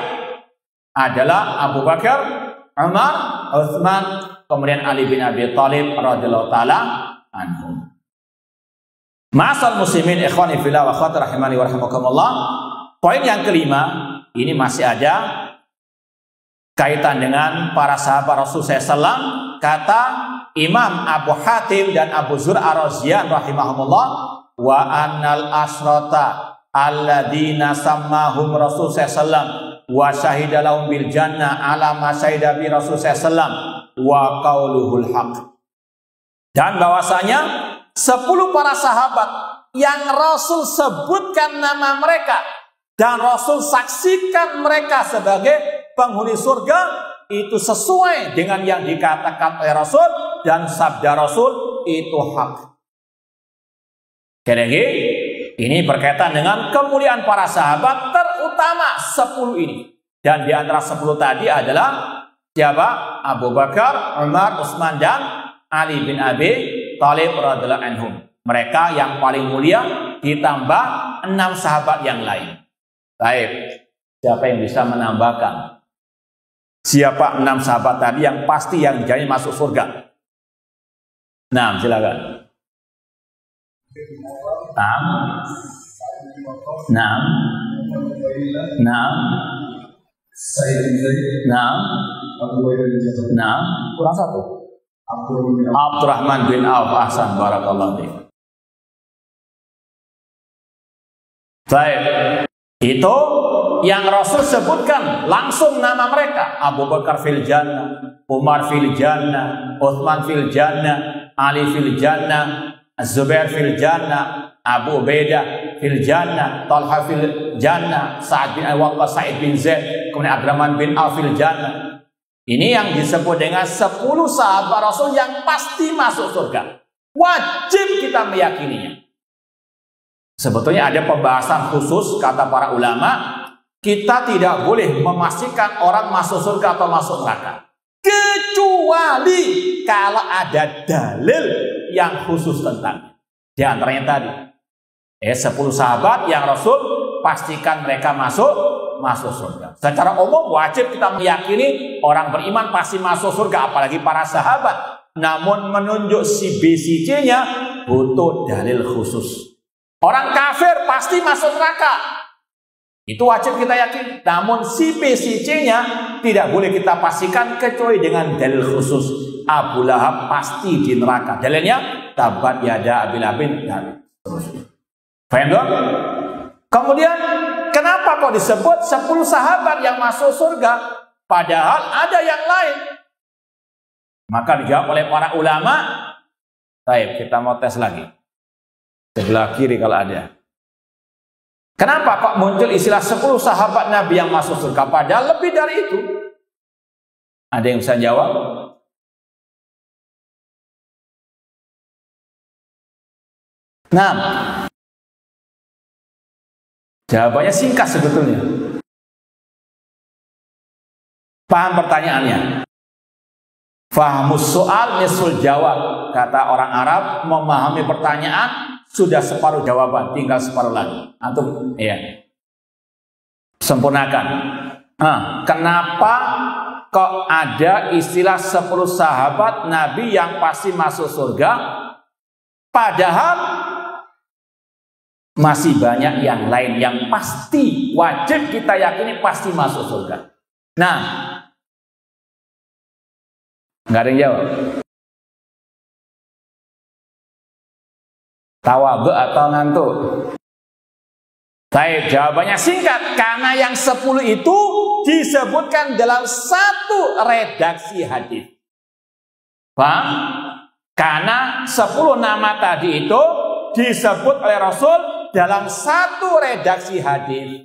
adalah Abu Bakar, Umar, Utsman, kemudian Ali bin Abi Thalib radhiyallahu taala anhum. Ma'asal muslimin ikhwani fillah wa akhwati rahimani wa rahimakumullah. Poin yang kelima, ini masih ada kaitan dengan para sahabat Rasul SAW. Kata Imam Abu Hatim dan Abu Zur Ar-Raziyan rahimahumullah, wa annal asrata alladzina sammahum Rasul SAW wa syahida lahum bil jannah ala ma syahida bi Rasul sallallahu wa qauluhul haq. Dan bahwasanya 10 para sahabat yang Rasul sebutkan nama mereka dan Rasul saksikan mereka sebagai penghuni surga itu sesuai dengan yang dikatakan oleh Rasul dan sabda Rasul itu hak. Jadi ini berkaitan dengan kemuliaan para sahabat, terutama 10 ini. Dan di antara 10 tadi adalah siapa? Abu Bakar, Umar, Utsman, dan Ali bin Abi Thalib radhiyallahu anhum. Mereka yang paling mulia ditambah 6 sahabat yang lain. Baik, siapa yang bisa menambahkan? Siapa 6 sahabat tadi yang pasti yang dijamin masuk surga? Nah, silakan. Kurang satu. Abdurrahman bin Auf. Ahsan, barakallahu fiik. Baik, itu yang Rasul sebutkan langsung nama mereka. Abu Bakar fil jannah, Umar fil jannah, Utsman fil jannah, Ali fil jannah, Az-Zubair fil jannah, Abu Ubaidah fil jannah, Talha fil jannah, Sa'ad bin Waqqas, Sa'id bin Zaid, kemudian Abdurrahman bin Auf fil jannah. Ini yang disebut dengan 10 sahabat Rasul yang pasti masuk surga. Wajib kita meyakininya. Sebetulnya ada pembahasan khusus kata para ulama, kita tidak boleh memastikan orang masuk surga atau masuk neraka. Kecuali kalau ada dalil yang khusus tentang. Di antaranya tadi 10 sahabat yang Rasul pastikan mereka masuk surga. Secara umum wajib kita meyakini orang beriman pasti masuk surga, apalagi para sahabat. Namun menunjuk si B, si C-nya butuh dalil khusus. Orang kafir pasti masuk neraka, itu wajib kita yakin. Namun si B, si C-nya tidak boleh kita pastikan kecuali dengan dalil khusus. Abu Lahab pasti di neraka. Dalilnya tabat yada abil abin. Paham dong? Kemudian kenapa kok disebut 10 sahabat yang masuk surga padahal ada yang lain? Maka dijawab oleh para ulama. Baik, kita mau tes lagi. Sebelah kiri kalau ada. Kenapa kok muncul istilah 10 sahabat Nabi yang masuk surga padahal lebih dari itu? Ada yang bisa jawab? Nah, jawabannya singkat sebetulnya. Paham pertanyaannya? Fahamus soal nisful jawab. Kata orang Arab, memahami pertanyaan sudah separuh jawaban, tinggal separuh lagi. Antum, ya, sempurnakan. Kenapa kok ada istilah 10 sahabat Nabi yang pasti masuk surga, padahal masih banyak yang lain yang pasti wajib kita yakini pasti masuk surga? Nah, nggak ada yang jawab. Tawadhu atau ngantuk? Baik, jawabannya singkat. Karena yang 10 itu disebutkan dalam satu redaksi hadis. Paham? Karena 10 nama tadi itu disebut oleh Rasul dalam satu redaksi hadis.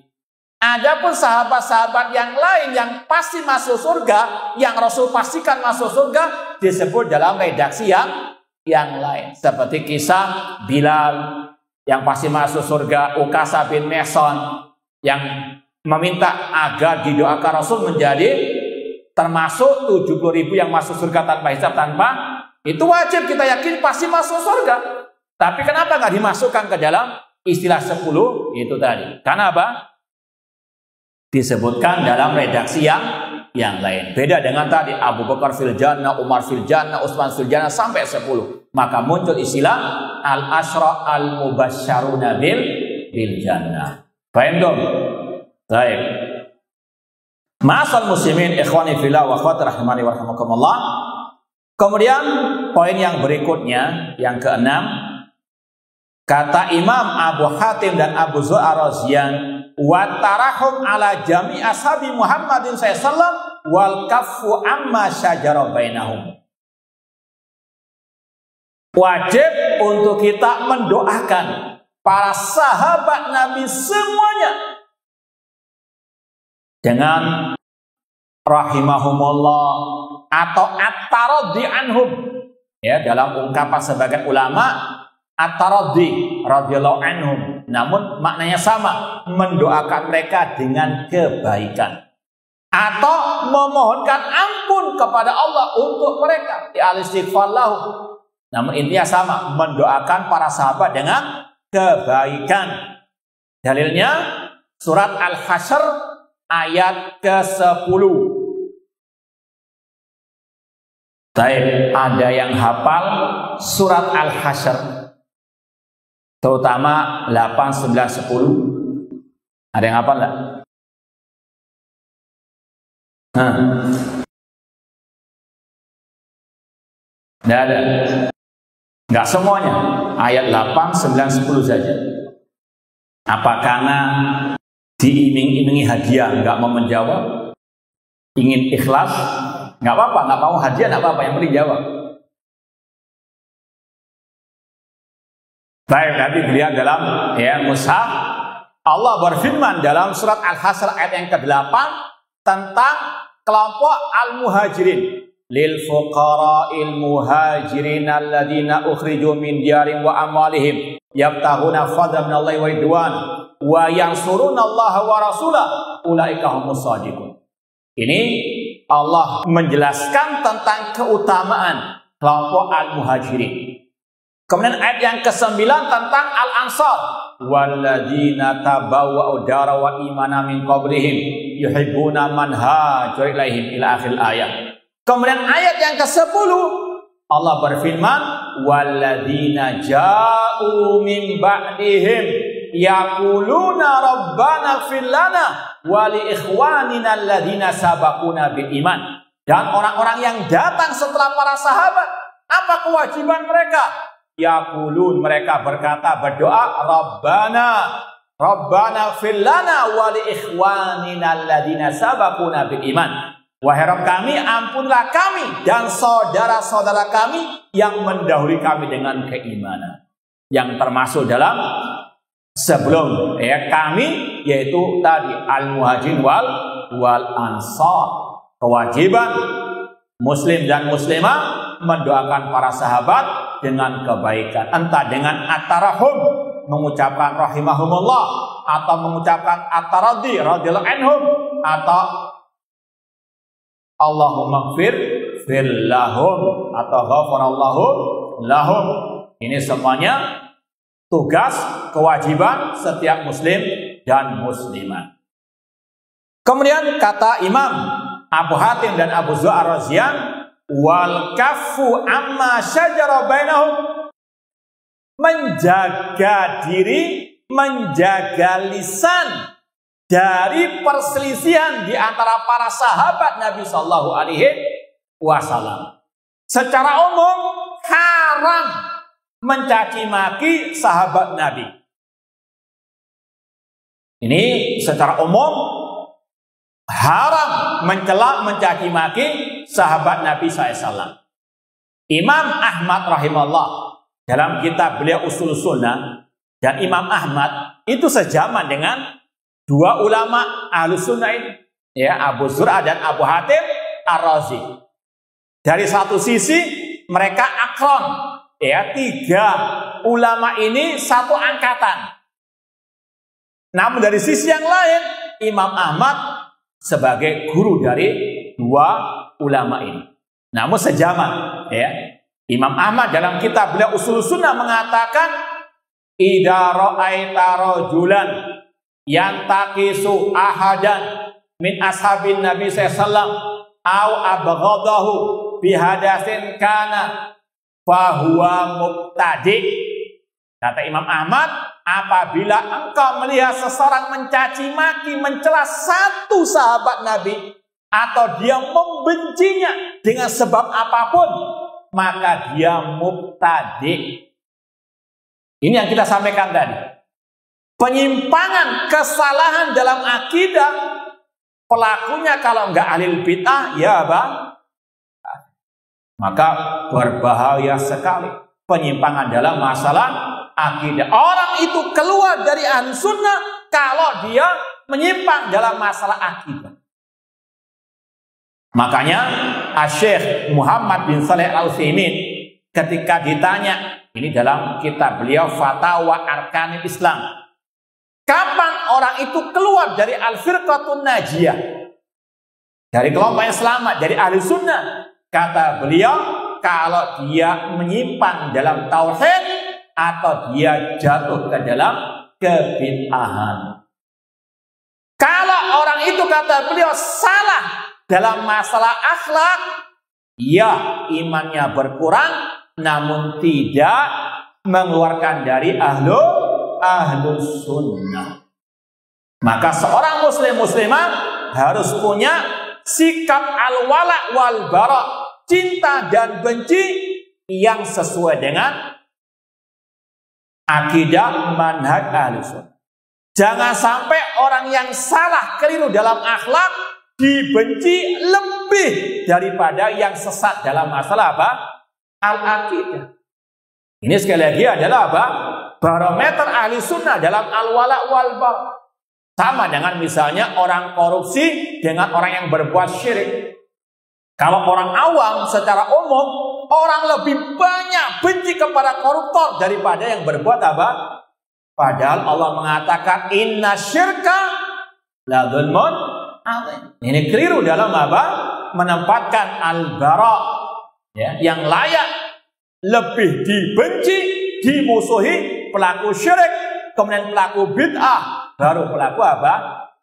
Adapun sahabat-sahabat yang lain yang pasti masuk surga, yang Rasul pastikan masuk surga, disebut dalam redaksi yang lain. Seperti kisah Bilal yang pasti masuk surga, Ukasha bin Mihsan yang meminta agar didoakan Rasul menjadi termasuk 70.000 yang masuk surga tanpa hisab, itu wajib kita yakin pasti masuk surga. Tapi kenapa nggak dimasukkan ke dalam istilah 10 itu tadi? Karena apa? Disebutkan dalam redaksi yang lain. Beda dengan tadi Abu Bakar fil jannah, Umar fil jannah, Utsman fil jannah sampai 10. Maka muncul istilah al-asyra al-mubasysyaruna bil jannah. Paham dong? Baik. Ma'asal muslimin ikhwani fillah wa akhwati rahimani wa rahimakumullah. Kemudian poin yang berikutnya yang keenam, kata Imam Abu Hatim dan Abu Zur'ah Raziyan, wa tarahum ala jami ashabi Muhammadin sallallahu wal kaffu amma syajara bainahum. Wajib untuk kita mendoakan para sahabat Nabi semuanya dengan rahimahumullah atau at-taraddi anhum. Ya, dalam ungkapan sebagian ulama at-taraddi radhiyallahu anhum, namun maknanya sama, mendoakan mereka dengan kebaikan atau memohonkan ampun kepada Allah untuk mereka, al-istighfar lahu. Namun intinya sama, mendoakan para sahabat dengan kebaikan. Dalilnya surat Al-Hasyr ayat ke-10. Baik, ada yang hafal surat Al-Hasyr, terutama 8, 9, 10. Ada yang hafal enggak? Tidak ada. Enggak semuanya. Ayat 8, 9, 10 saja. Apa karena diiming-imingi hadiah enggak mau menjawab? Ingin ikhlas? Enggak apa-apa, enggak mau hadiah enggak apa-apa, yang penting jawab. Baik, nanti dilihat dalam mushaf. Allah berfirman dalam surat Al-Hasyr ayat yang ke-8 tentang kelompok al-muhajirin. Lil fuqara'il muhajirin alladziina ukhriju min diyarihim wa amwalihim yabtaghuna fadlan minallahi wa ridwan wa yansurunallaha wa rasulahu ulaika humus shadiqun. Ini Allah menjelaskan tentang keutamaan kelompok al-muhajirin. Kemudian ayat yang ke-9 tentang al-ansar, walladzina tabawwa'u dara wa imana min qablihim yuhibbuna man hajara ilaihim ila akhir ayat. Kemudian ayat yang ke-10 Allah berfirman, walladzina ja'u min ba'dihim yaquluna rabbana ighfir lana wa li ikhwanina alladzina sabaquna bil iman. Dan orang-orang yang datang setelah para sahabat, apa kewajiban mereka? Yaqulun, mereka berkata, berdoa, Rabbana ighfir lana wa li ikhwanina alladzina sabaquna bil iman. Wahai Rabb kami, ampunlah kami dan saudara-saudara kami yang mendahului kami dengan keimanan. Yang termasuk dalam sebelum kami, yaitu tadi al-muhajirin wal ansar. Kewajiban muslim dan muslimah mendoakan para sahabat dengan kebaikan, entah dengan at-tarahum, mengucapkan rahimahumullah, atau mengucapkan at-taraddi radhiyallahu anhum, atau Allahumma ighfir lahum, atau ghafarallahu lahum. Ini semuanya tugas kewajiban setiap muslim dan muslimah. Kemudian kata Imam Abu Hatim dan Abu Zur'ah Ar-Razian, wal kaffu amma syajara bainahum, menjaga diri, menjaga lisan dari perselisihan di antara para sahabat Nabi Sallallahu Alaihi Wasallam. Secara umum haram mencaci maki sahabat Nabi. Ini secara umum haram mencela, mencaci maki sahabat Nabi SAW. Imam Ahmad rahimahullah dalam kitab beliau Ushul Sunnah, dan Imam Ahmad itu sejaman dengan dua ulama Ahlus Sunnah ini, Abu Zur'ah dan Abu Hatim Ar-Razi. Dari satu sisi mereka akron, tiga ulama ini satu angkatan. Namun dari sisi yang lain, Imam Ahmad sebagai guru dari dua ulama ini. Namun sejaman, Imam Ahmad dalam kitab beliau Ushul Sunnah mengatakan, idza ra'aita rajulan yantaqisu ahadan min ashabin Nabi sallallahu au abghadahu bihadatsin kana fahuwa mubtadi. Kata Imam Ahmad, apabila engkau melihat seseorang mencaci maki, mencela satu sahabat Nabi, atau dia membencinya dengan sebab apapun, maka dia mubtadi. Ini yang kita sampaikan tadi. penyimpangan, kesalahan dalam akidah, pelakunya kalau nggak ahli bid'ah, ya apa? Maka berbahaya sekali penyimpangan dalam masalah akidah. Orang itu keluar dari ahli sunnah kalau dia menyimpang dalam masalah akidah. Makanya Syekh Muhammad bin Shalih Al-Utsaimin ketika ditanya, ini dalam kitab beliau Fatawa Arkanil Islam, kapan orang itu keluar dari al-firqatun najiyah, dari kelompok yang selamat, dari ahli sunnah? Kata beliau, kalau dia menyimpang dalam tauhid atau dia jatuh ke dalam kebid'ahan. Kalau orang itu, kata beliau, salah dalam masalah akhlak, ya imannya berkurang, namun tidak mengeluarkan dari ahlu sunnah. Maka seorang muslimah harus punya sikap al-wala wal bara, cinta dan benci yang sesuai dengan akidah manhaj ahlu sunnah. Jangan sampai orang yang salah keliru dalam akhlak dibenci lebih daripada yang sesat dalam masalah apa? Al-aqidah. Ini sekali lagi adalah apa? Barometer ahli sunnah dalam al-wala wal bara. Sama dengan misalnya orang korupsi dengan orang yang berbuat syirik. Kalau orang awam secara umum, orang lebih banyak benci kepada koruptor daripada yang berbuat apa? Padahal Allah mengatakan inna syirka la dzulmun adzim. Ini keliru dalam apa? Menempatkan al-bara, ya, yang layak lebih dibenci, dimusuhi pelaku syirik, kemudian pelaku bid'ah, baru pelaku apa?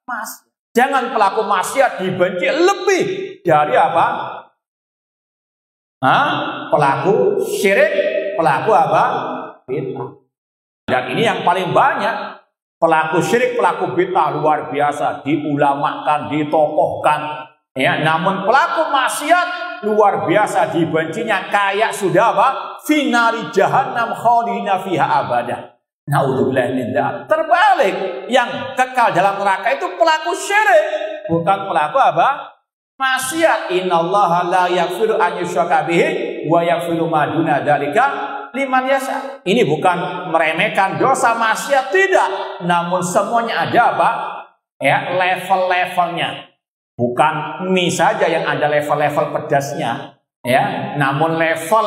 Maksiat. Jangan pelaku maksiat dibenci lebih dari apa? Pelaku syirik, pelaku apa? Bid'ah. Dan ini yang paling banyak. Pelaku syirik, pelaku bid'ah luar biasa, diulamakan, ditokohkan, ya. Namun pelaku maksiat luar biasa dibencinya, kayak sudah apa? Finari jahannam khalidina fiha abadah. Naudzubillah min dzalik. Terbalik, yang kekal dalam neraka itu pelaku syirik, bukan pelaku apa? Maksiat. Innallaha la yaghfiru an yushraka bihi wa yaghfiru ma duna dzalika liman yasha. Ini bukan meremehkan dosa maksiat, tidak, namun semuanya ada apa? Ya, level-levelnya. Bukan mie saja yang ada level-level pedasnya, ya, namun level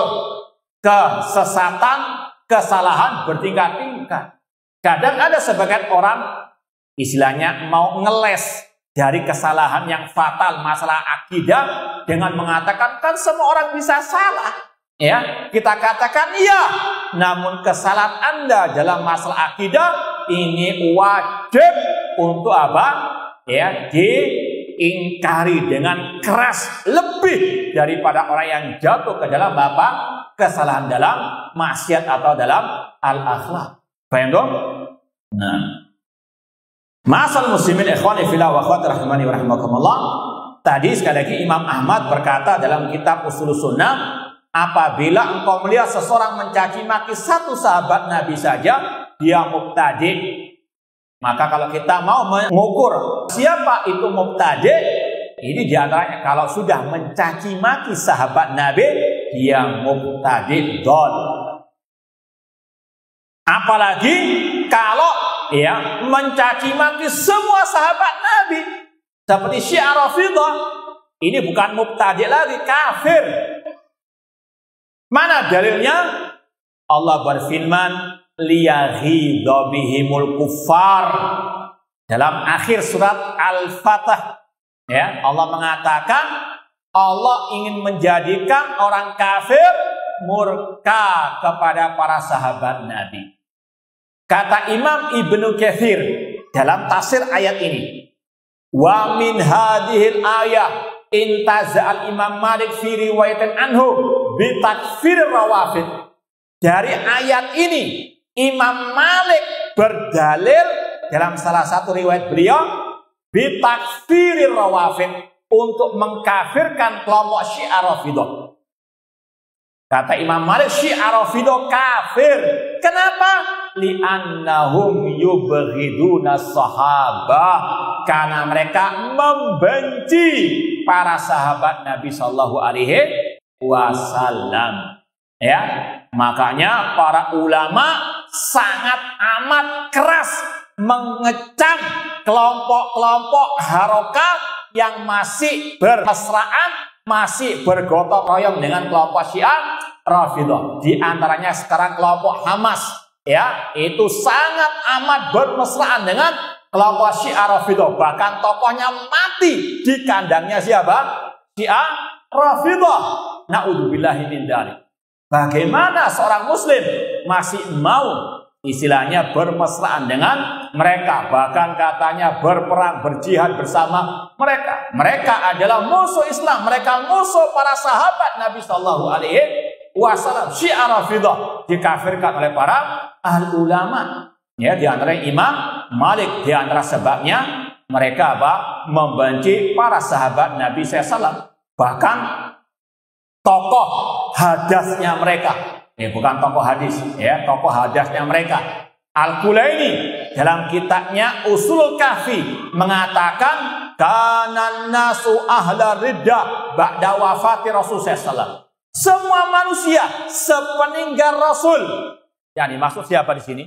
kesesatan, kesalahan bertingkat-tingkat. Kadang ada sebagian orang istilahnya mau ngeles dari kesalahan yang fatal masalah akidah dengan mengatakan kan semua orang bisa salah. Ya, kita katakan iya, namun kesalahan Anda dalam masalah akidah ini wajib untuk apa? Ya, diingkari dengan keras lebih daripada orang yang jatuh ke dalam apa? Kesalahan dalam maksiat atau dalam al-akhlak. Paham dong? Nah, masal muslimin ikhwani fillah wa akhwati rahimani wa rahimakumullah. Tadi sekali lagi Imam Ahmad berkata dalam kitab Ushulus Sunnah, apabila engkau melihat seseorang mencaci maki satu sahabat Nabi saja, dia mubtadi'. Maka kalau kita mau mengukur siapa itu mubtadi', ini diantaranya kalau sudah mencaci maki sahabat Nabi, dia mubtadi' dhal. Apalagi kalau ya mencaci maki semua sahabat Nabi, seperti Syiah Rafidhah, ini bukan mubtadi' lagi, kafir. Mana dalilnya? Allah berfirman, liyaghidha bihimul kuffar. Dalam akhir surat Al-Fatah, ya, Allah mengatakan Allah ingin menjadikan orang kafir murka kepada para sahabat Nabi. Kata Imam Ibnu Katsir dalam tafsir ayat ini, wa min hadhil ayah intaza'al Imam Malik fi riwayatin anhu bitakfir rawafid. Dari ayat ini Imam Malik berdalil dalam salah satu riwayat beliau bitakfir rawafid, untuk mengkafirkan kelompok Syiah Rafidhah. Kata Imam Malik, Syiah Rafidhah kafir. Kenapa? Li'annahum yubghiduna sahabah. Karena mereka membenci para sahabat Nabi Shallallahu Alaihi Wasallam. Ya, makanya para ulama sangat amat keras mengecam kelompok-kelompok harokat yang masih bermesraan, masih bergotong royong dengan kelompok Syiah Rafidhah. Di antaranya sekarang kelompok Hamas, ya, itu sangat amat bermesraan dengan kelompok Syiah Rafidhah. Bahkan tokohnya mati di kandangnya siapa? Syiah Rafidhah. Na'udzubillahi min dzalik. Bagaimana seorang muslim masih mau istilahnya bermesraan dengan mereka, bahkan katanya berperang, berjihad bersama mereka. Mereka adalah musuh Islam, mereka musuh para sahabat Nabi Shallallahu Alaihi Wasallam. Syiah Rafidhah dikafirkan oleh para ahli ulama. Ya, di antara Imam Malik, di antara sebabnya mereka membenci para sahabat Nabi SAW. Bahkan tokoh hadasnya mereka, bukan tokoh hadis, ya, tokoh hadasnya mereka, Al-Kulaini dalam kitabnya Ushul Kahfi mengatakan kanan nasu ahla ridda ba'da wafati Rasul sallallahu. Semua manusia sepeninggal Rasul. Yang dimaksud siapa di sini?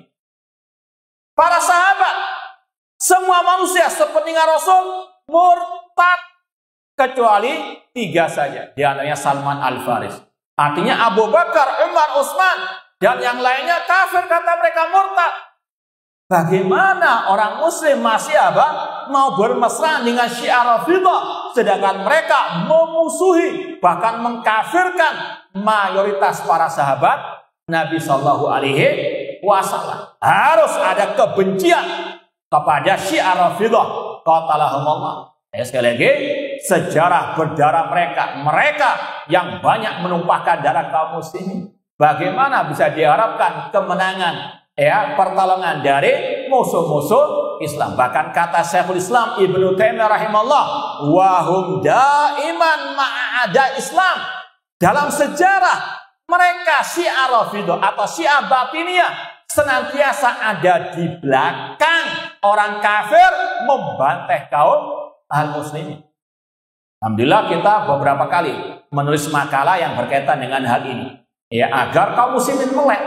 Para sahabat. Semua manusia sepeninggal Rasul murtad kecuali 3 saja. Di antaranya Salman Al-Faris. Artinya Abu Bakar, Umar, Utsman dan yang lainnya kafir, kata mereka murtad. Bagaimana orang muslim masih mau bermesraan dengan Syiah Rafidhah, sedangkan mereka memusuhi bahkan mengkafirkan mayoritas para sahabat Nabi Shallallahu Alaihi Wasallam. Harus ada kebencian kepada Syiah Rafidhah. Qatalahumullah. Sekali lagi, sejarah berdarah mereka yang banyak menumpahkan darah kaum muslimin. Bagaimana bisa diharapkan kemenangan, ya, pertolongan dari musuh-musuh Islam? Bahkan kata Syekhul Islam Ibnu Taimiyah rahimahullah, wahum daiman ma'ada Islam. Dalam sejarah mereka Syiah Rafidhah atau Syiah Batiniyah senantiasa ada di belakang orang kafir membantai kaum al-muslimin. Alhamdulillah kita beberapa kali menulis makalah yang berkaitan dengan hal ini, ya, agar kaum muslimin melek.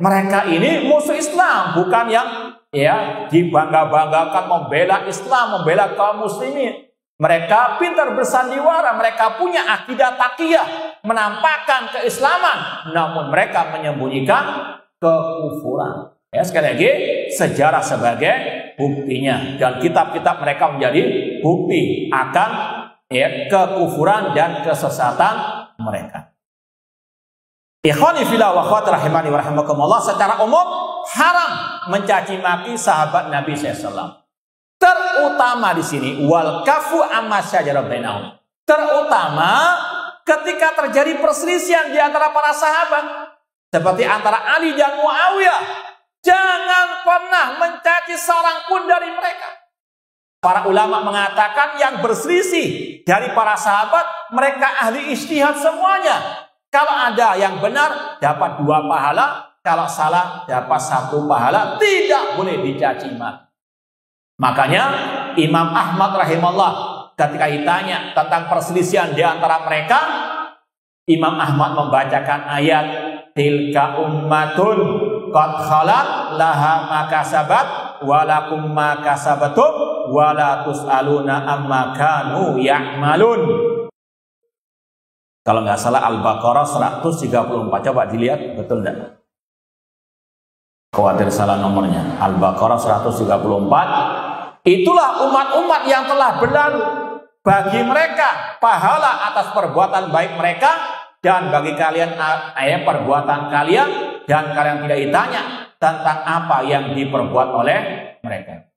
Mereka ini musuh Islam, bukan yang, ya, dibangga-banggakan membela Islam, membela kaum muslimin. Mereka pintar bersandiwara, mereka punya akidah taqiyah, menampakkan keislaman, namun mereka menyembunyikan kekufuran. Ya, sekali lagi, sejarah sebagai buktinya, dan kitab-kitab mereka menjadi bukti akan, ya, kekufuran dan kesesatan mereka. Ikhwani fillah wa akhwati rahimani wa rahimakumullah, secara umum haram mencaci maki sahabat Nabi SAW. Terutama di sini wal kafu amma syajara bainahum. Terutama ketika terjadi perselisihan di antara para sahabat, seperti antara Ali dan Muawiyah. Jangan pernah mencaci seorang pun dari mereka. Para ulama mengatakan yang berselisih dari para sahabat, mereka ahli ijtihad semuanya. Kalau ada yang benar, dapat 2 pahala. Kalau salah, dapat 1 pahala. Tidak boleh dicaci maki. Makanya Imam Ahmad rahimahullah ketika ditanya tentang perselisihan di antara mereka, Imam Ahmad membacakan ayat tilka ummatun qad khalat laha ma kasabat wa lakum ma kasabatum wa la tusaluna amma kanu ya'malun. Kalau nggak salah Al-Baqarah 134. Coba dilihat betul enggak? Khawatir salah nomornya. Al-Baqarah 134. Itulah umat-umat yang telah berlalu. Bagi mereka pahala atas perbuatan baik mereka, dan bagi kalian perbuatan kalian, dan kalian tidak ditanya tentang apa yang diperbuat oleh mereka.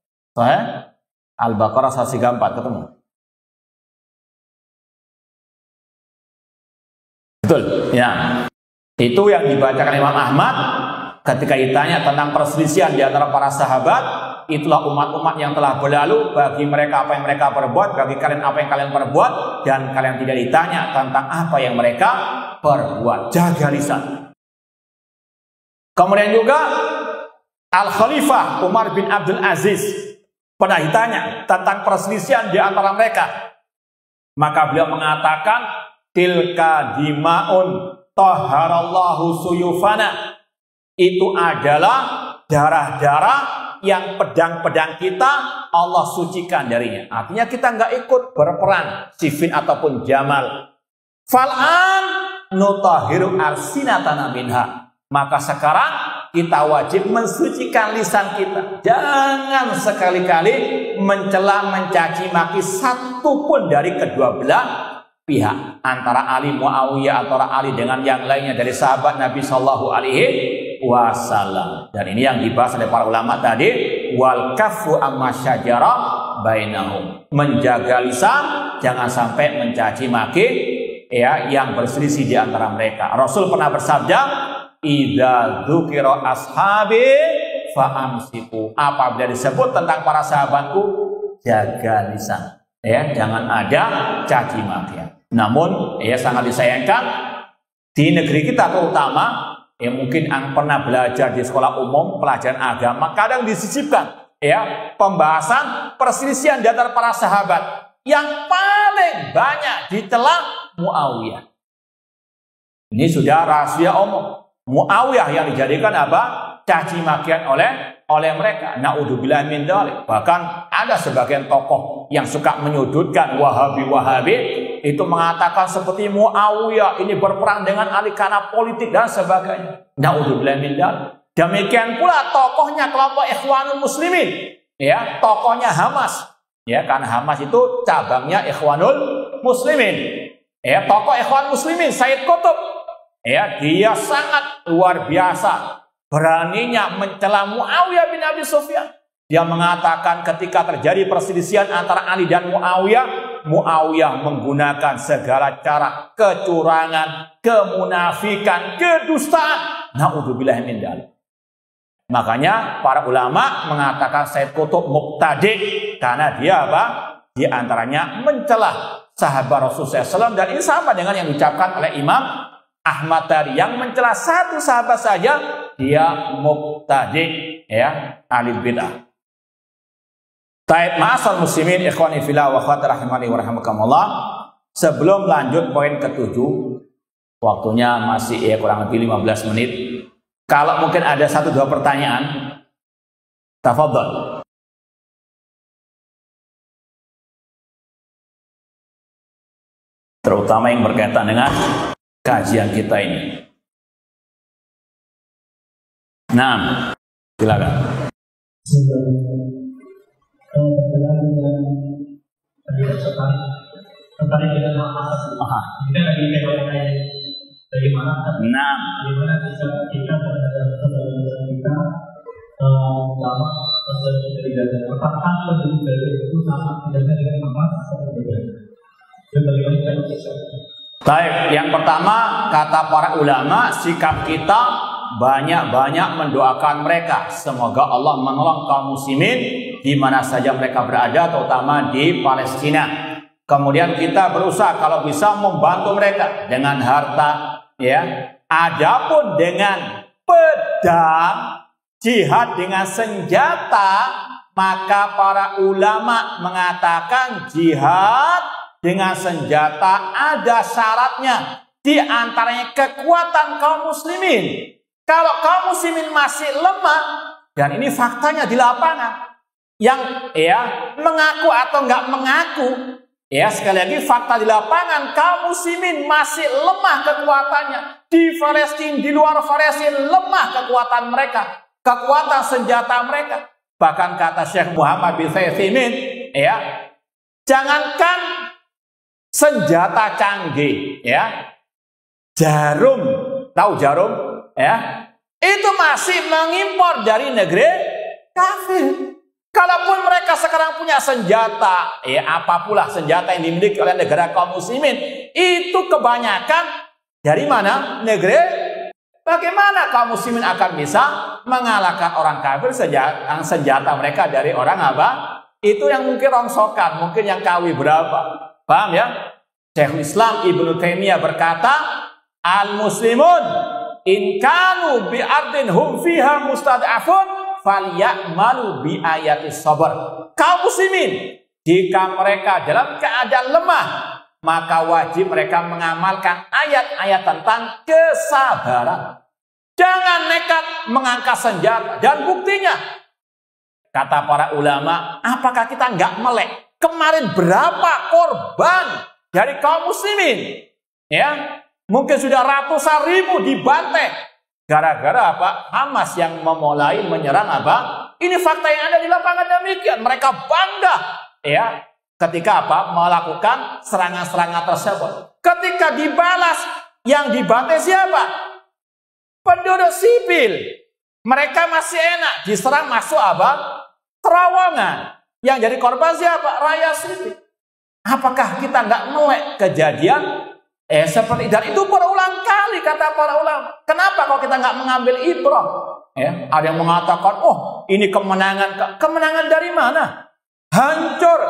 Al-Baqarah 134 ketemu. Betul, ya. Itu yang dibacakan Imam Ahmad ketika ditanya tentang perselisihan di antara para sahabat. Itulah umat-umat yang telah berlalu, bagi mereka apa yang mereka perbuat, bagi kalian apa yang kalian perbuat, dan kalian tidak ditanya tentang apa yang mereka berbuat. Jaga lisan. Kemudian juga Al-Khalifah Umar bin Abdul Aziz pernah ditanya tentang perselisihan di antara mereka. Maka beliau mengatakan, tilka dima'un taharallahu suyufana. Itu adalah darah-darah yang pedang-pedang kita Allah sucikan darinya. Artinya kita nggak ikut berperang Siffin ataupun Jamal. Fal'an nutahiru alsinatana minha. Maka sekarang kita wajib mensucikan lisan kita. Jangan sekali-kali mencela, mencaci maki satupun dari kedua belah pihak. Antara Ali Muawiyah, antara Ali dengan yang lainnya dari sahabat Nabi Shallallahu Alaihi Wasallam. Dan ini yang dibahas oleh para ulama tadi. Wal kafu amma syajara bainahum. Menjaga lisan, jangan sampai mencaci maki ya yang berselisih di antara mereka. Rasul pernah bersabda, idza dzukira ashabi fa'amsiku. Apabila disebut tentang para sahabatku, jaga lisan. Ya, jangan ada caci maki. Namun, ya sangat disayangkan di negeri kita terutama, ya mungkin yang pernah belajar di sekolah umum pelajaran agama, kadang disisipkan ya pembahasan perselisihan di antara para sahabat. Yang paling banyak dicela Muawiyah. Ini sudah rahasia umum. Muawiyah yang dijadikan apa? Caci makian oleh mereka. Naudzubillah min dzalik. Bahkan ada sebagian tokoh yang suka menyudutkan Wahabi itu mengatakan seperti Muawiyah ini berperang dengan Ali karena politik dan sebagainya. Naudzubillah min dzalik. Demikian pula tokohnya kelompok Ikhwanul Muslimin, ya, tokohnya Hamas. Ya, karena Hamas itu cabangnya Ikhwanul Muslimin. Ya, tokoh Ikhwan Muslimin Sayyid Qutb. Ya, dia sangat luar biasa beraninya mencela Muawiyah bin Abi Sufyan. Dia mengatakan ketika terjadi perselisihan antara Ali dan Muawiyah, Muawiyah menggunakan segala cara kecurangan, kemunafikan, kedustaan. Naudzubillah min dzalik. Makanya para ulama mengatakan Sayyid Qutb muqtadi karena dia apa? Di antaranya mencela sahabat Rasulullah SAW, dan ini sama dengan yang diucapkan oleh Imam Ahmad tadi, yang mencela satu sahabat saja dia muqtadi, ya, ahli bid'ah. Taib ma'asal muslimin ikhwani fillah wa akhwati rahimani wa rahimakumullah. Sebelum lanjut poin ke-7, waktunya masih ya kurang lebih 15 menit. Kalau mungkin ada 1-2 pertanyaan, tafadhol. Terutama yang berkaitan dengan kajian kita ini. Nah, silakan. Tertarik dengan hal kita lagi bagaimana kita terhadap saudara kita lama saudara kita digagal. Apakah peduli itu sama tidaknya dengan emas atau berbeda? Baik, yang pertama kata para ulama, sikap kita banyak-banyak mendoakan mereka. Semoga Allah menolong kaum muslimin di mana saja mereka berada, terutama di Palestina. Kemudian kita berusaha kalau bisa membantu mereka dengan harta, ya. Adapun dengan pedang, jihad dengan senjata, maka para ulama mengatakan jihad dengan senjata ada syaratnya. Di antaranya kekuatan kaum muslimin. Kalau kaum muslimin masih lemah, dan ini faktanya di lapangan, yang ya mengaku atau nggak mengaku, ya sekali lagi fakta di lapangan, kaum muslimin masih lemah kekuatannya. Di Palestina, di luar Palestina lemah kekuatan mereka, kekuatan senjata mereka. Bahkan kata Syekh Muhammad bin Utsaimin, ya, jangankan senjata canggih, ya, jarum, tahu jarum, ya, itu masih mengimpor dari negeri kafir. Kalaupun mereka sekarang punya senjata, ya apapulah senjata yang dimiliki oleh negara kaum muslimin, itu kebanyakan dari mana? Negeri. Bagaimana kaum muslimin akan bisa mengalahkan orang kafir senjata mereka dari orang apa? Itu yang mungkin rongsokan, mungkin yang KW berapa. Paham ya? Syekhul Islam Ibnu Taimiyah berkata, Al-muslimun in kanu bi ardin hum fiha mustad'afun falyamalu bi ayatis sabr. Kaum muslimin, jika mereka dalam keadaan lemah, maka wajib mereka mengamalkan ayat-ayat tentang kesabaran. Jangan nekat mengangkat senjata. Dan buktinya, kata para ulama, apakah kita nggak melek? Kemarin berapa korban dari kaum muslimin? Ya, mungkin sudah ratusan ribu dibantai. Gara-gara apa? Hamas yang memulai menyerang apa? Ini fakta yang ada di lapangan demikian. Mereka bangga, ya, ketika apa? Melakukan serangan-serangan tersebut. Ketika dibalas, yang dibantai siapa? Penduduk sipil. Mereka masih enak, diserang masuk apa? Terowongan. Yang jadi korban siapa? Rakyat sipil. Apakah kita nggak melek kejadian seperti dan itu berulang kali kata para ulama. Kenapa kalau kita nggak mengambil ibrah? Ya, ada yang mengatakan, oh ini kemenangan. Kemenangan dari mana? Hancur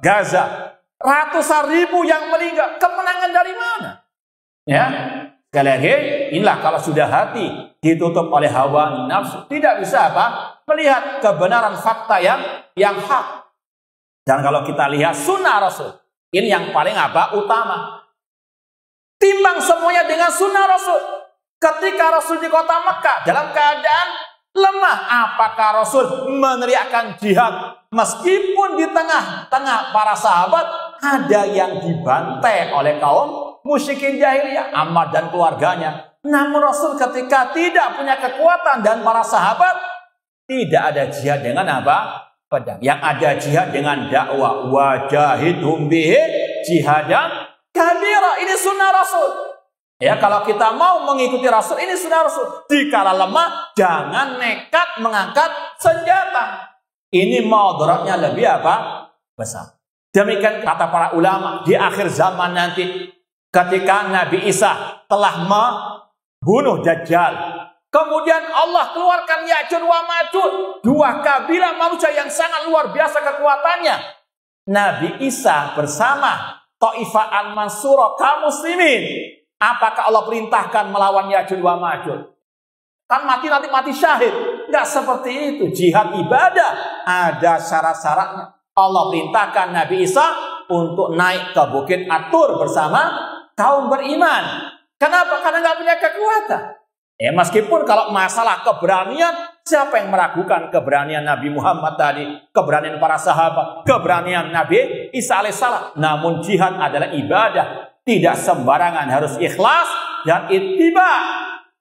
Gaza, ratusan ribu yang meninggal. Kemenangan dari mana? Ya, sekali lagi, inilah kalau sudah hati ditutup oleh hawa nafsu, tidak bisa apa? Melihat kebenaran fakta yang hak. Dan kalau kita lihat sunnah Rasul, ini yang paling apa? Utama. Timbang semuanya dengan sunnah Rasul. Ketika Rasul di kota Mekah dalam keadaan lemah, apakah Rasul meneriakkan jihad? Meskipun di tengah-tengah para sahabat ada yang dibantai oleh kaum musyrikin jahiliyah, Ammar dan keluarganya. Namun Rasul ketika tidak punya kekuatan dan para sahabat, tidak ada jihad dengan apa? Pedang. Yang ada jihad dengan dakwah. Wajahidhum bihi jihadan kabira. Ini sunnah Rasul. Ya, kalau kita mau mengikuti Rasul, ini sunnah Rasul. Dikala lemah, jangan nekat mengangkat senjata. Ini mudaratnya lebih apa? Besar. Demikian kata para ulama, di akhir zaman nanti, ketika Nabi Isa telah membunuh Dajjal, kemudian Allah keluarkan Ya'juj wa Ma'juj, dua kabilah manusia yang sangat luar biasa kekuatannya. Nabi Isa bersama Taifah al-Mansurah kaum muslimin, apakah Allah perintahkan melawan Ya'juj wa Ma'juj? Kan mati nanti mati syahid. Enggak seperti itu. Jihad ibadah ada syarat-syaratnya. Allah perintahkan Nabi Isa untuk naik ke Bukit At-Tur bersama kaum beriman. Kenapa? Karena nggak punya kekuatan. Ya, meskipun kalau masalah keberanian, siapa yang meragukan keberanian Nabi Muhammad tadi, keberanian para sahabat, keberanian Nabi Isa alaihissalam. Namun jihad adalah ibadah, tidak sembarangan, harus ikhlas dan ittiba.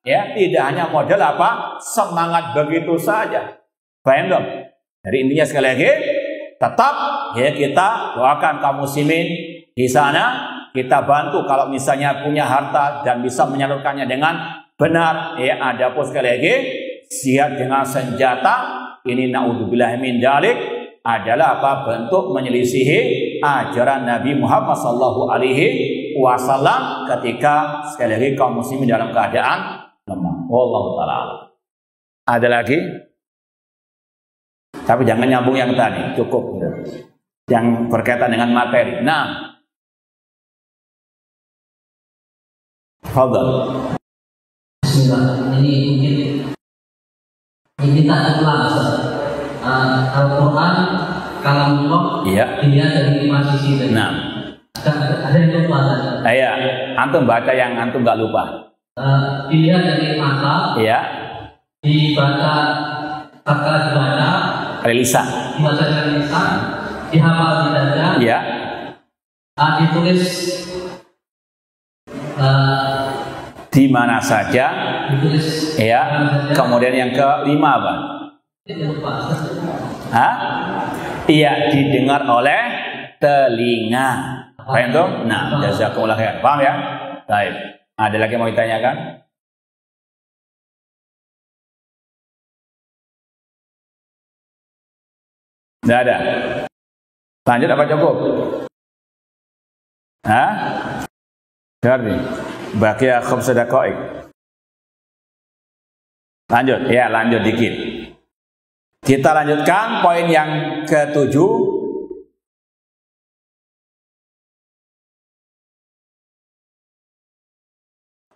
Ya, tidak hanya model apa? Semangat begitu saja. Paham dong? Jadi intinya sekali lagi, tetap ya kita doakan kaum muslimin di sana, kita bantu kalau misalnya punya harta dan bisa menyalurkannya dengan benar. Ya, adapun sekali lagi, jihad dengan senjata ini naudzubillah min dzalik adalah apa? Bentuk menyelisihi ajaran Nabi Muhammad sallallahu alaihi wasallam ketika sekali lagi kaum muslimin dalam keadaan lemah. Wallahu taala. Ada lagi? Tapi jangan nyambung yang tadi, cukup. Yang berkaitan dengan materi. Nah, fadhal. Bismillah. Ini tak ulang. Al-Quran kalamullah. Iya. Dilihat dari 5 sisi tadi. Nah, ada yang lupa tadi. Iya, antum baca yang antum nggak lupa. Dilihat dari mata. Iya. Dibaca tatkala dibaca. Lisan. Dibaca dari lisan. Dihafal di dada. Iya. Ditulis di mana saja. Ditulis. Iya. Kemudian yang kelima apa? Hah? Iya, didengar oleh telinga. Paham tuh? Nah, jazakumullah khair. Paham ya? Baik. Ada lagi yang mau ditanyakan? Tidak ada. Lanjut apa cukup? Hah? Jadi, baqiya khamsa daqa'iq. Lanjut, ya lanjut dikit. Kita lanjutkan poin yang ke-7.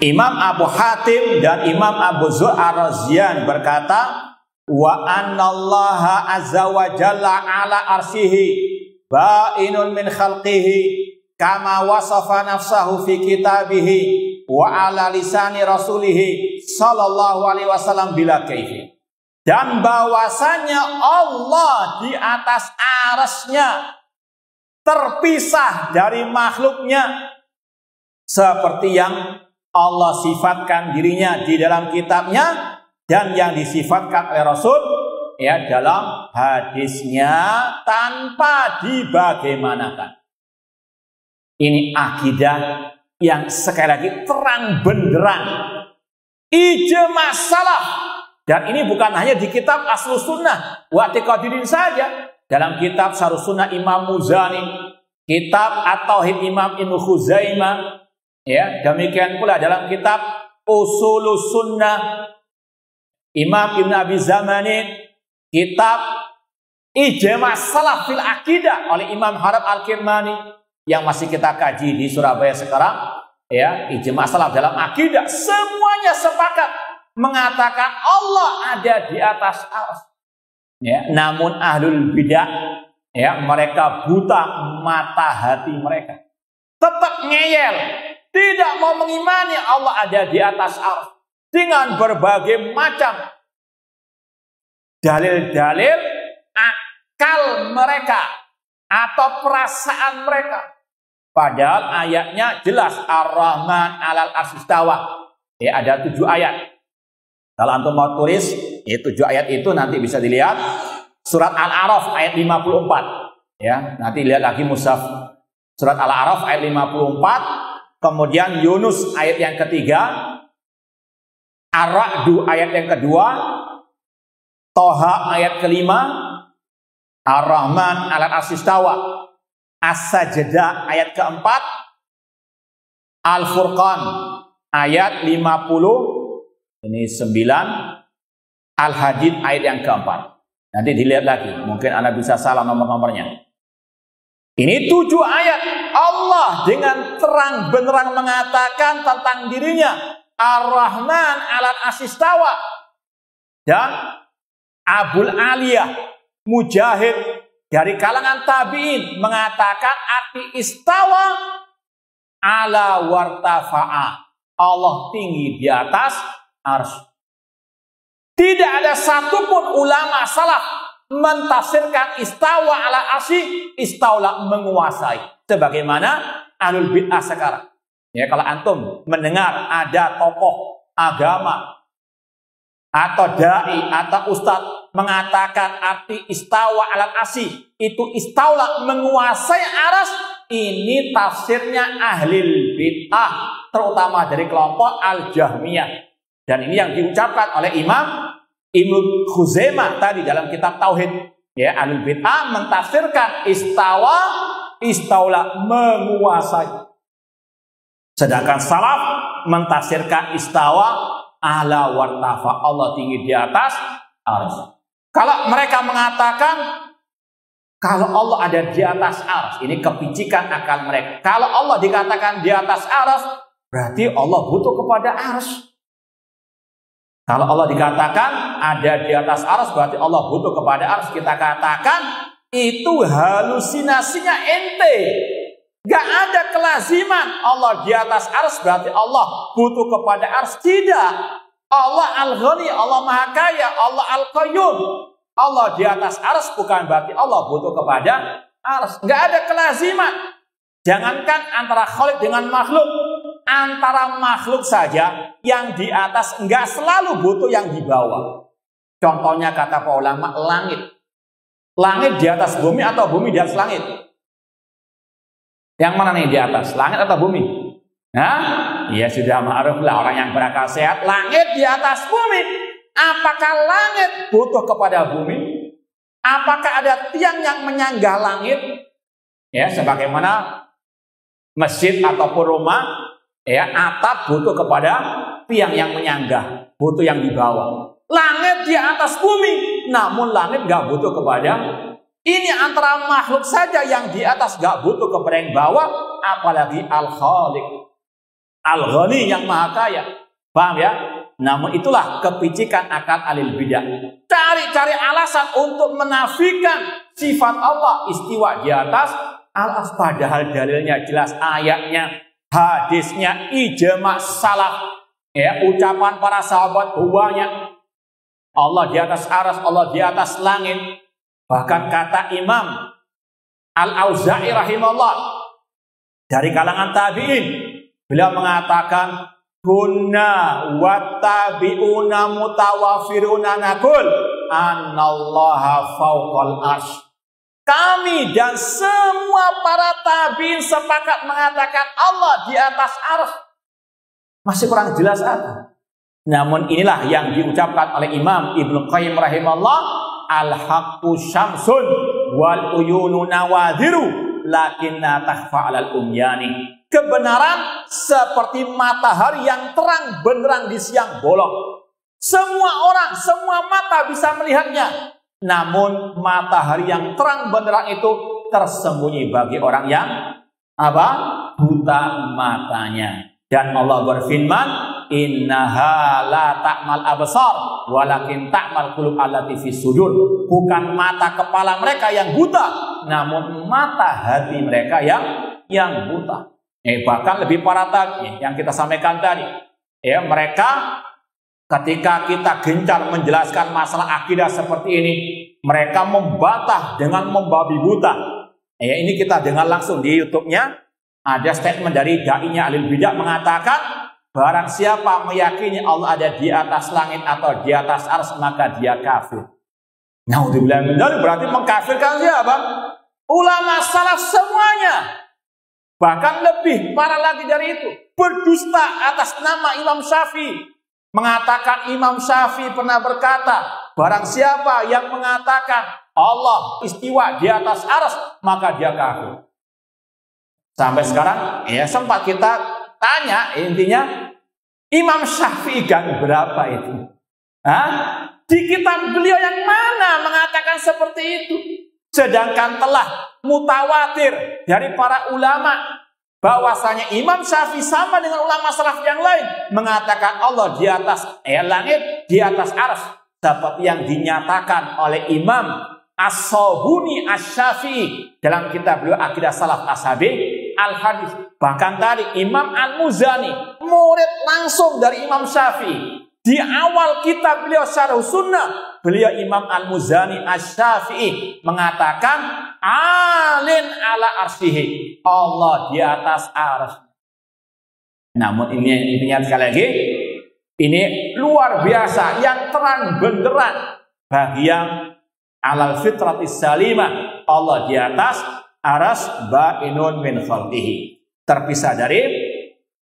Imam Abu Hatim dan Imam Abu Zur Ar-Razian berkata, wa annallaha azza wa jalla ala arsyihi ba'inun min khalqihi kama wasafa nafsahu fi kitabihi wa ala lisani rasulihi sallallahu alaihi wasallam bila kaifi. Dan bahwasanya Allah di atas arasnya terpisah dari makhluknya seperti yang Allah sifatkan dirinya di dalam kitabnya dan yang disifatkan oleh Rasul ya dalam hadisnya tanpa dibagaimanakan. Ini akidah yang sekali lagi terang benderang, ijma salaf. Dan ini bukan hanya di kitab Aslus Sunnah wa I'tiqaduddin saja. Dalam kitab Syarh Sunnah Imam Muzani, kitab At-Tauhid Imam Ibnu Khuzaimah, ya, demikian pula dalam kitab Ushulus Sunnah Imam Ibnu Abi Zamanin, kitab Ijma Salaf fil Aqidah oleh Imam Harab Al-Kirmani yang masih kita kaji di Surabaya sekarang, ya, ijma salaf dalam akidah semuanya sepakat mengatakan Allah ada di atas arsy. Ya, namun ahlul bidah, ya, mereka buta mata hati mereka, tetap ngeyel, tidak mau mengimani Allah ada di atas arsy dengan berbagai macam dalil-dalil akal mereka atau perasaan mereka. Padahal ayatnya jelas Ar-Rahman 'alal arsy istawa. Ya, ada 7 ayat. Kalau antum mau tulis, 7 ayat itu nanti bisa dilihat surat Al-A'raf ayat 54. Ya, nanti lihat lagi mushaf. Surat Al-A'raf ayat 54, kemudian Yunus ayat yang ketiga, Ar-Ra'du ayat yang kedua, Toha ayat kelima, Ar-Rahman 'alal arsy istawa, As-Sajdah ayat keempat, Al-Furqan ayat 50, ini 9, Al-Hadid ayat yang keempat. Nanti dilihat lagi, mungkin Anda bisa salah nomor-nomornya. Ini 7 ayat Allah dengan terang benderang mengatakan tentang dirinya Ar-Rahman 'alal arsy istawa. Dan Abul Aliyah Mujahid dari kalangan tabi'in mengatakan arti istawa ala wartafa'a, Allah tinggi di atas arsy. Tidak ada satupun ulama salaf mentafsirkan istawa ala arsy, istaula menguasai, sebagaimana ahlul bid'ah sekarang. Ya, kalau antum mendengar ada tokoh agama atau dai atau ustadz mengatakan arti istawa ala arsy itu istaula menguasai aras, ini tafsirnya ahli bid'ah, terutama dari kelompok al-Jahmiyah. Dan ini yang diucapkan oleh Imam Ibnu Khuzaimah tadi dalam kitab Tauhid. Ya, ahli bid'ah mentafsirkan istaula menguasai. Sedangkan salaf mentafsirkan istawa ala wartafa, Allah tinggi di atas arsy. Kalau mereka mengatakan kalau Allah ada di atas arsy, ini kepicikan akal mereka. Kalau Allah dikatakan di atas arsy, berarti Allah butuh kepada arsy. Kalau Allah dikatakan ada di atas arsy, berarti Allah butuh kepada arsy. Kita katakan itu halusinasinya ente. Gak ada kelaziman Allah di atas arsy berarti Allah butuh kepada arsy. Tidak. Allah Al-Ghani, Allah Maha Kaya, Allah Al-Qayyum. Allah di atas arsy bukan berarti Allah butuh kepada arsy. Gak ada kelaziman. Jangankan antara khaliq dengan makhluk, antara makhluk saja yang di atas enggak selalu butuh yang di bawah. Contohnya kata para ulama, langit. Langit di atas bumi atau bumi di atas langit? Yang mana nih di atas? Langit atau bumi? Nah, ya sudah ma'ruf lah orang yang berakal sehat. Langit di atas bumi. Apakah langit butuh kepada bumi? Apakah ada tiang yang menyanggah langit? Ya, sebagaimana masjid ataupun rumah, ya, atap butuh kepada tiang yang menyanggah, butuh yang di bawah. Langit di atas bumi, namun langit gak butuh kepada. Ini antara makhluk saja yang di atas gak butuh kepada yang bawah, apalagi Al-Khaliq. Al-Ghani yang maha kaya. Paham ya? Namun itulah kepicikan akal alil bidah. Cari-cari alasan untuk menafikan sifat Allah istiwa di atas al-ars. Padahal dalilnya jelas, ayatnya, hadisnya, ijma' salaf. Ya, ucapan para sahabat banyak. Allah di atas aras, Allah di atas langit. Bahkan kata Imam Al-Auza'i rahimahullah dari kalangan tabi'in, beliau mengatakan, kunna wattabi'una mutawafiruna nakul annallaha fawqal arsy. Kami dan semua para tabi'in sepakat mengatakan Allah di atas arsy. Masih kurang jelas apa? Namun inilah yang diucapkan oleh Imam Ibnu Qayyim rahimahullah, al-haqqu syamsun wal uyunu nawadhiru lakinna takhfa 'alal umyani. Kebenaran seperti matahari yang terang benderang di siang bolong. Semua orang, semua mata bisa melihatnya. Namun matahari yang terang benderang itu tersembunyi bagi orang yang apa? Buta matanya. Dan Allah berfirman, innaha la ta'mal absar walakin ta'mal qulub allati fis sudur. Bukan mata kepala mereka yang buta, namun mata hati mereka yang buta. Bahkan lebih parah tadi yang kita sampaikan tadi. Ya, mereka ketika kita gencar menjelaskan masalah akidah seperti ini, mereka membantah dengan membabi buta. Ini kita dengar langsung di YouTube-nya. Ada statement dari da'inya alil bidah mengatakan, barang siapa meyakini Allah ada di atas langit atau di atas arsy maka dia kafir. Naudzubillah min dzalik, berarti mengkafirkan siapa? Ulama salaf semuanya. Bahkan lebih parah lagi dari itu, berdusta atas nama Imam Syafi'i. Mengatakan Imam Syafi'i pernah berkata, barang siapa yang mengatakan Allah istiwa di atas arsy maka dia kafir. Sampai sekarang ya sempat kita tanya, intinya Imam Syafi'i gang berapa itu? Di kitab beliau yang mana mengatakan seperti itu? Sedangkan telah mutawatir dari para ulama bahwasanya Imam Syafi'i sama dengan ulama salaf yang lain mengatakan Allah di atas langit, di atas arsy, seperti yang dinyatakan oleh Imam As-Sabuni Asy-Syafi'i dalam kitab beliau Aqidah Salaf Ashabi Al-Hadis. Bahkan tadi Imam Al-Muzani, murid langsung dari Imam Syafi'i, di awal kitab beliau Syarh Sunnah, beliau Imam Al-Muzani Asy-Syafi'i mengatakan alin ala arsyihi, Allah di atas arsy. Namun ini ingat sekali lagi, ini luar biasa, yang terang benderang bagi yang alal fitratis salimah, Allah di atas arsy ba'inun min khalqihi, terpisah dari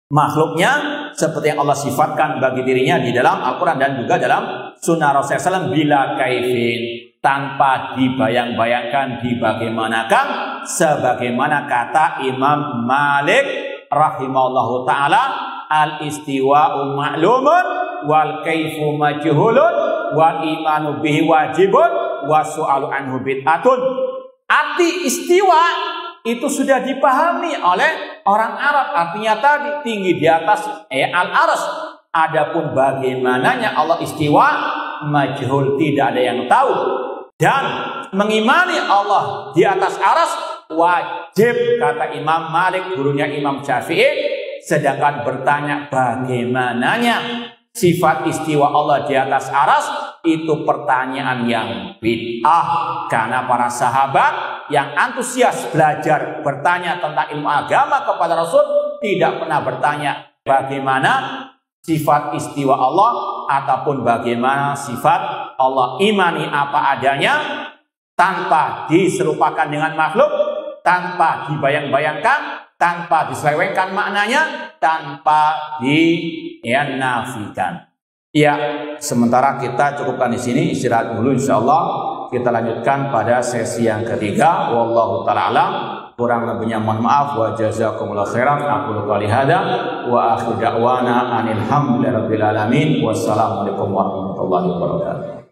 makhluknya seperti yang Allah sifatkan bagi dirinya di dalam Al-Quran dan juga dalam Sunnah Rasulullah SAW, bila kaifin, tanpa dibayang-bayangkan dibagaimanakan, sebagaimana kata Imam Malik rahimahullahu ta'ala, al-istiwa'u ma'lumun wal kaifu majhulun wal imanu bihi wajibun wa su'alu anhu bid'atun. Arti istiwa itu sudah dipahami oleh orang Arab, artinya tadi tinggi di atas al-arsy. Adapun bagaimananya Allah istiwa, majhul, tidak ada yang tahu. Dan mengimani Allah di atas arsy wajib, kata Imam Malik, gurunya Imam Syafi'i. Sedangkan bertanya bagaimananya sifat istiwa Allah di atas arsy, itu pertanyaan yang bid'ah. Karena para sahabat yang antusias belajar bertanya tentang ilmu agama kepada Rasul tidak pernah bertanya bagaimana sifat istiwa Allah ataupun bagaimana sifat Allah. Imani apa adanya tanpa diserupakan dengan makhluk, tanpa dibayang-bayangkan, tanpa diselewengkan maknanya, tanpa dinafikan. Ya, sementara kita cukupkan di sini, istirahat dulu insyaallah. Kita lanjutkan pada sesi yang ketiga. Wallahu ta'ala alam. Kurang lebihnya mohon maaf. Wa jazakumullahu khairan. Aqulu qouli hadza wa akhiru da'wana anil hamdulillahi rabbil alamin. Wassalamualaikum warahmatullahi wabarakatuh.